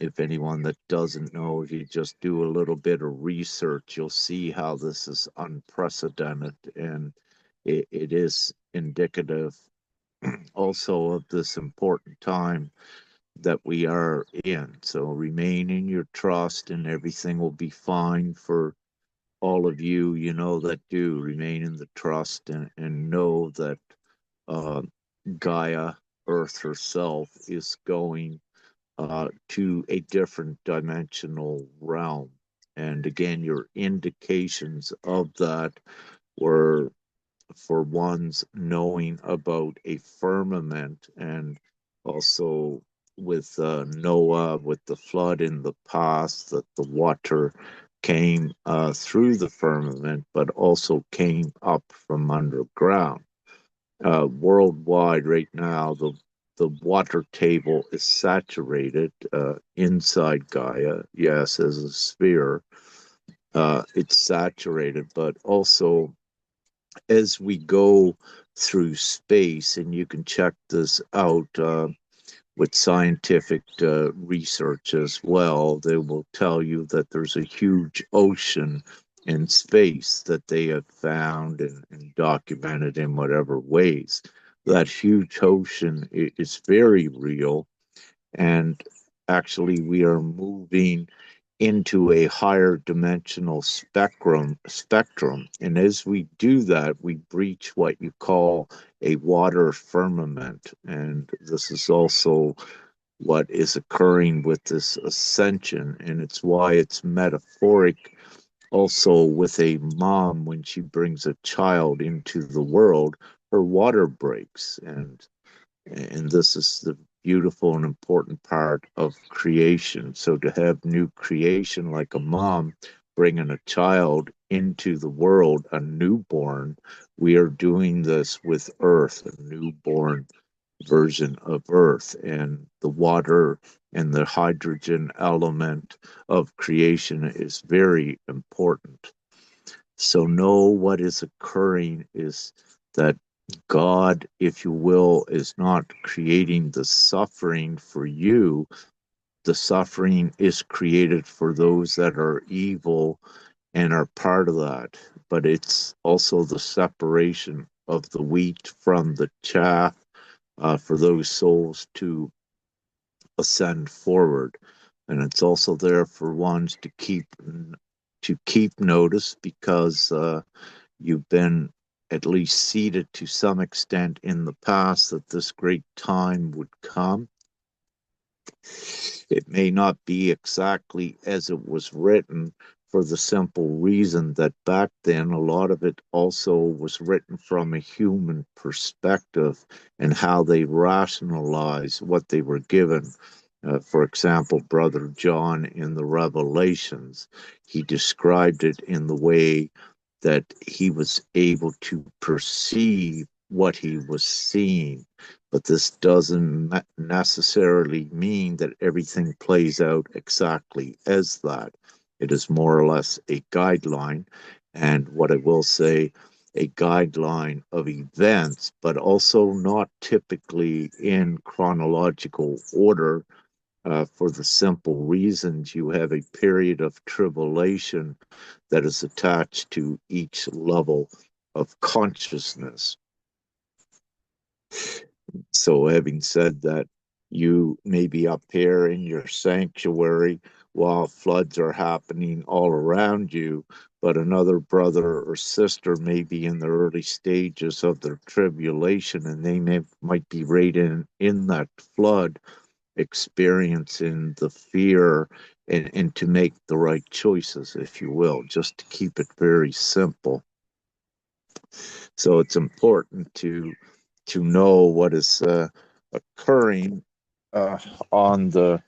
if anyone that doesn't know, if you just do a little bit of research, you'll see how this is unprecedented, and it is indicative also of this important time that we are in. So remain in your trust, and everything will be fine for all of you, that do remain in the trust, and know that uh, Gaia, Earth herself, is going to a different dimensional realm. And again, your indications of that were, for one's knowing about a firmament, and also with Noah, with the flood in the past, that the water came through the firmament, but also came up from underground. Worldwide right now, the water table is saturated inside Gaia. Yes, as a sphere, it's saturated, but also as we go through space, and you can check this out with scientific research as well, they will tell you that there's a huge ocean in space that they have found and documented in whatever ways. That huge ocean is very real, and actually we are moving into a higher dimensional spectrum, and as we do that, we breach what you call a water firmament. And this is also what is occurring with this ascension, and it's why it's metaphoric also with a mom. When she brings a child into the world, her water breaks, and this is the beautiful and important part of creation. So to have new creation, like a mom bringing a child into the world, a newborn, we are doing this with Earth, a newborn version of Earth, and the water and the hydrogen element of creation is very important. So know what is occurring is that God, if you will, is not creating the suffering for you. The suffering is created for those that are evil and are part of that. But it's also the separation of the wheat from the chaff, for those souls to ascend forward. And it's also there for ones to keep notice, because you've been at least seeded to some extent in the past that this great time would come. It may not be exactly as it was written, for the simple reason that back then a lot of it also was written from a human perspective and how they rationalize what they were given. For example, Brother John in the Revelations, he described it in the way that he was able to perceive what he was seeing. But this doesn't necessarily mean that everything plays out exactly as that. It is more or less a guideline, and what I will say, a guideline of events, but also not typically in chronological order, for the simple reasons you have a period of tribulation that is attached to each level of consciousness. So, having said that, you may be up here in your sanctuary while floods are happening all around you, but another brother or sister may be in the early stages of their tribulation, and they might be right in that flood, experiencing the fear, and to make the right choices, if you will, just to keep it very simple. So it's important to know what is occurring on the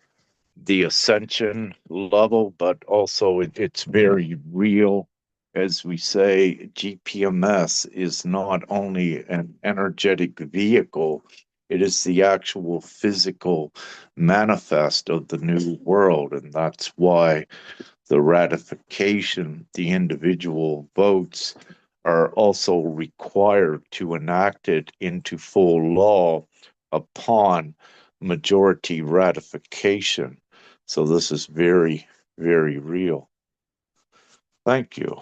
ascension level, but also it's very real. as we say, GPMS is not only an energetic vehicle, it is the actual physical manifest of the new world. And that's why the ratification, the individual votes are also required to enact it into full law upon majority ratification. So this is very, very real. Thank you.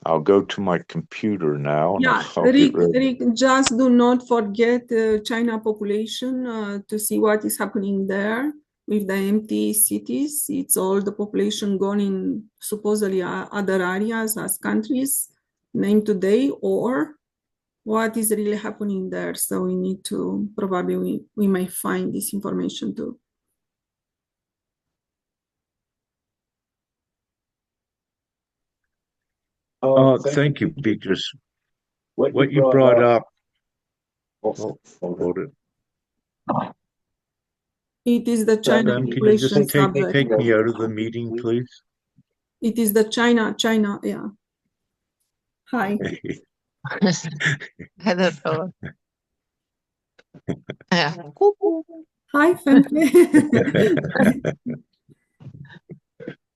I'll go to my computer now and Yeah, I'll get ready. Rick, just do not forget China population to see what is happening there with the empty cities. It's all the population gone in supposedly other areas as countries named today, or what is really happening there. So we need to, probably we might find this information too. Thank you, Beatrice. What you brought up, hold it. It is the China Can you population just take subject. me out of the meeting, please? It is the China, yeah. Hi. I don't know. Yeah. Hi, Femke.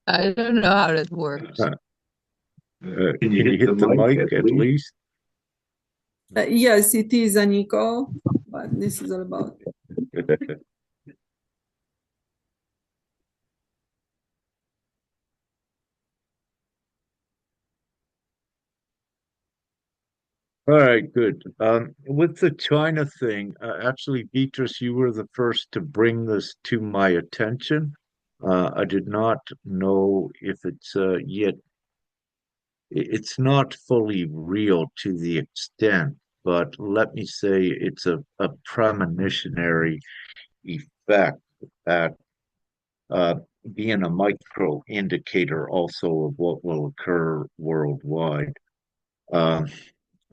I don't know how that works. Can you hit the mic at least? Yes, it is an echo, but this is all about. All right, good. With the China thing, actually, Beatrice, you were the first to bring this to my attention. I did not know if it's yet, it's not fully real to the extent, but let me say it's a premonitionary effect that uh, being a micro indicator also of what will occur worldwide. Um,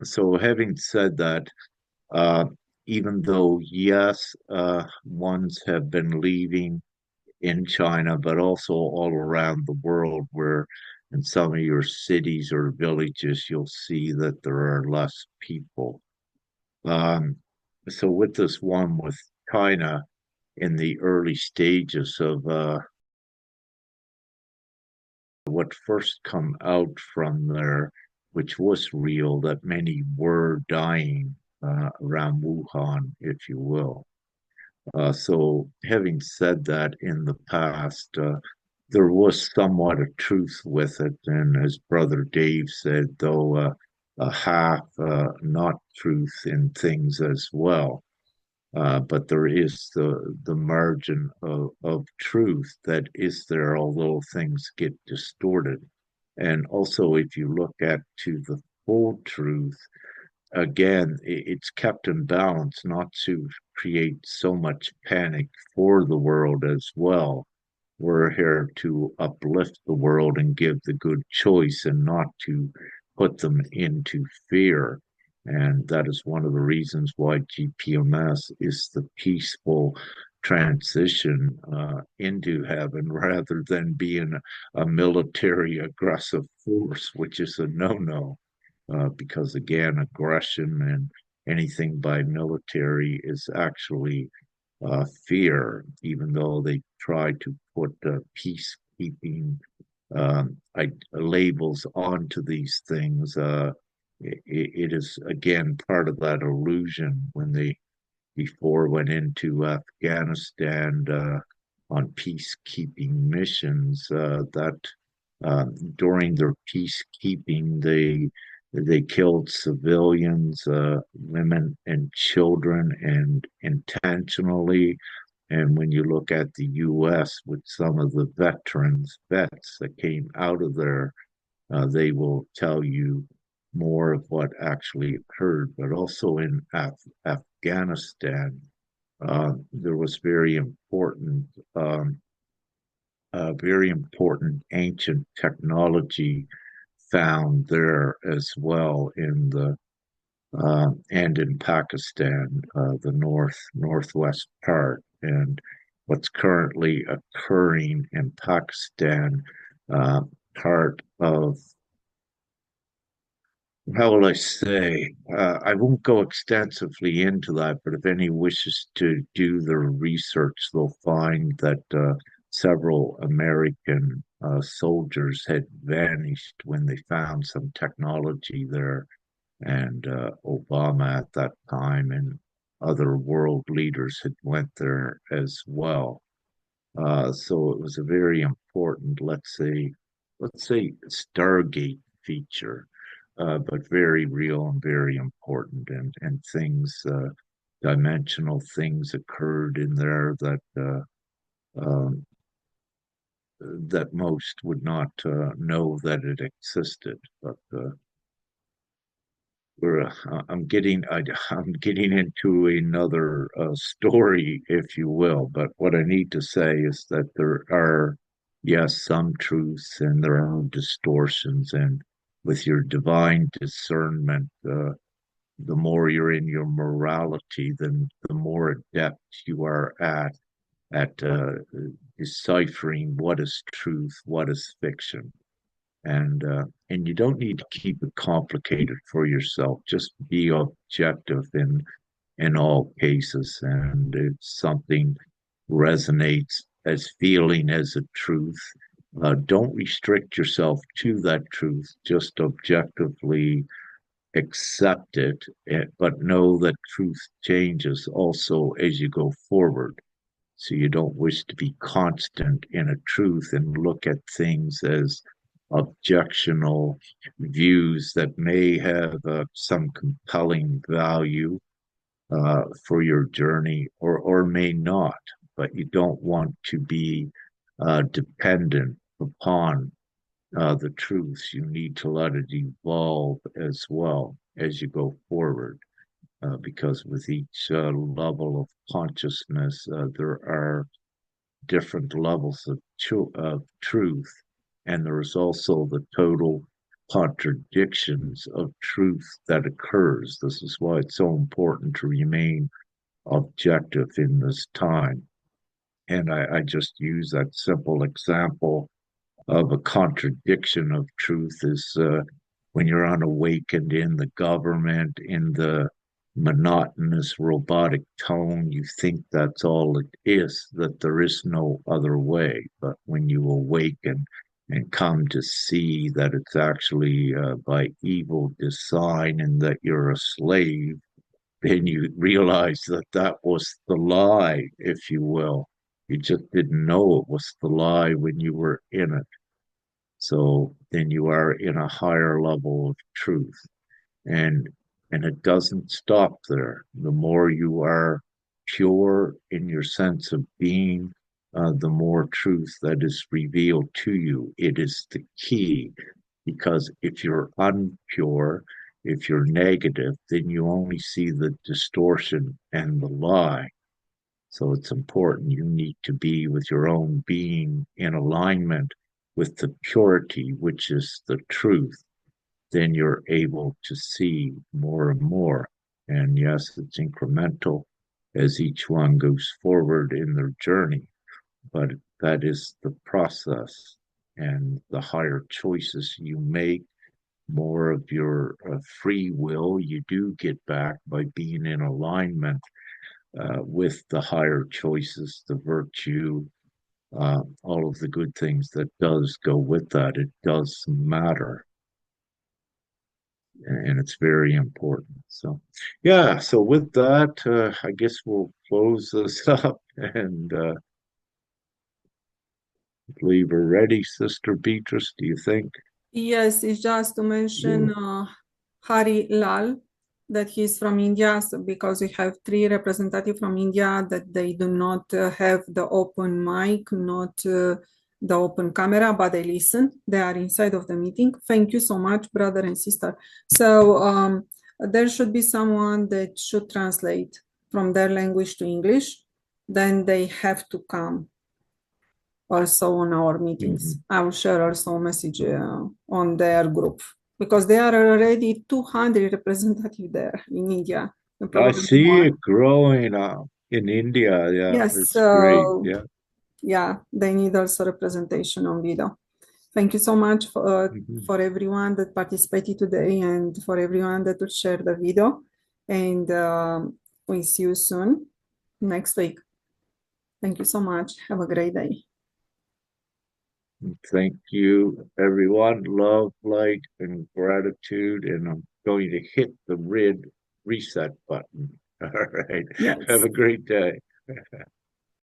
so having said that, uh, even though, yes, ones have been leaving in China, but also all around the world, where in some of your cities or villages, you'll see that there are less people. Um, so with this one with China in the early stages of what first come out from there, which was real, that many were dying around Wuhan, if you will. So, having said that, in the past, there was somewhat of truth with it, and as Brother Dave said, though a half not truth in things as well. But there is the margin of truth that is there, although things get distorted. And also, if you look at to the full truth, again, it's kept in balance, not to create so much panic for the world as well. We're here to uplift the world and give the good choice and not to put them into fear. And that is one of the reasons why GPMS is the peaceful transition into heaven rather than being a military aggressive force, which is a no-no. Because again, aggression and anything by military is actually fear, even though they try to put peacekeeping labels onto these things. It is again part of that illusion when they before went into Afghanistan on peacekeeping missions that during their peacekeeping they killed civilians, women and children, and intentionally. And when you look at the U.S. with some of the vets that came out of there, they will tell you more of what actually occurred. But also in Afghanistan, there was very important ancient technology found there as well in the and in Pakistan, the northwest part, and what's currently occurring in Pakistan, part of how will I say? I won't go extensively into that, but if any wishes to do their research, they'll find that several American soldiers had vanished when they found some technology there, and Obama at that time and other world leaders had went there as well. So it was a very important, let's say Stargate feature, but very real and very important. And things, dimensional things occurred in there um, that most would not know that it existed. But I'm getting into another story, if you will. But what I need to say is that there are, yes, some truths and there are distortions. And with your divine discernment, the more you're in your morality, then the more adept you are at deciphering what is truth, what is fiction. And you don't need to keep it complicated for yourself. Just be objective in all cases, and if something resonates as feeling as a truth, don't restrict yourself to that truth. Just objectively accept it, but know that truth changes also as you go forward. So you don't wish to be constant in a truth and look at things as objectional views that may have some compelling value for your journey or may not, but you don't want to be dependent upon the truths. You need to let it evolve as well as you go forward. Because with each level of consciousness, there are different levels of truth, and there is also the total contradictions of truth that occurs. This is why it's so important to remain objective in this time. And I just use that simple example of a contradiction of truth is when you're unawakened in the government, in the monotonous robotic tone, you think that's all it is, that there is no other way. But when you awaken and come to see that it's actually by evil design and that you're a slave, then you realize that that was the lie, if you will. You just didn't know it was the lie when you were in it. So then you are in a higher level of truth. And and it doesn't stop there. The more you are pure in your sense of being, the more truth that is revealed to you. It is the key, because if you're unpure, if you're negative, then you only see the distortion and the lie. So it's important. You need to be with your own being in alignment with the purity, which is the truth. Then you're able to see more and more. And yes, it's incremental as each one goes forward in their journey, but that is the process. And the higher choices you make, more of your free will you do get back by being in alignment with the higher choices, the virtue, all of the good things that does go with that. It does matter, and it's very important. So, yeah. So with that, I guess we'll close this up and believe we're ready, Sister Beatrice. Do you think? Yes, it's just to mention Hari Lal, that he's from India, so because we have 3 representatives from India, that they do not have the open mic, not the open camera, but they listen. They are inside of the meeting. Thank you so much, brother and sister. So there should be someone that should translate from their language to English. Then they have to come also on our meetings. I will share also a message on their group, because there are already 200 representatives there in India. I see it growing in India. Yeah, Yes, it's great. Yeah. yeah, they need also representation on video. Thank you so much Mhm. for everyone that participated today and for everyone that will share the video. And we see you soon next week. Thank you so much. Have a great day. Thank you, everyone. Love, light, and gratitude. And I'm going to hit the red reset button. All right. Yes. Have a great day.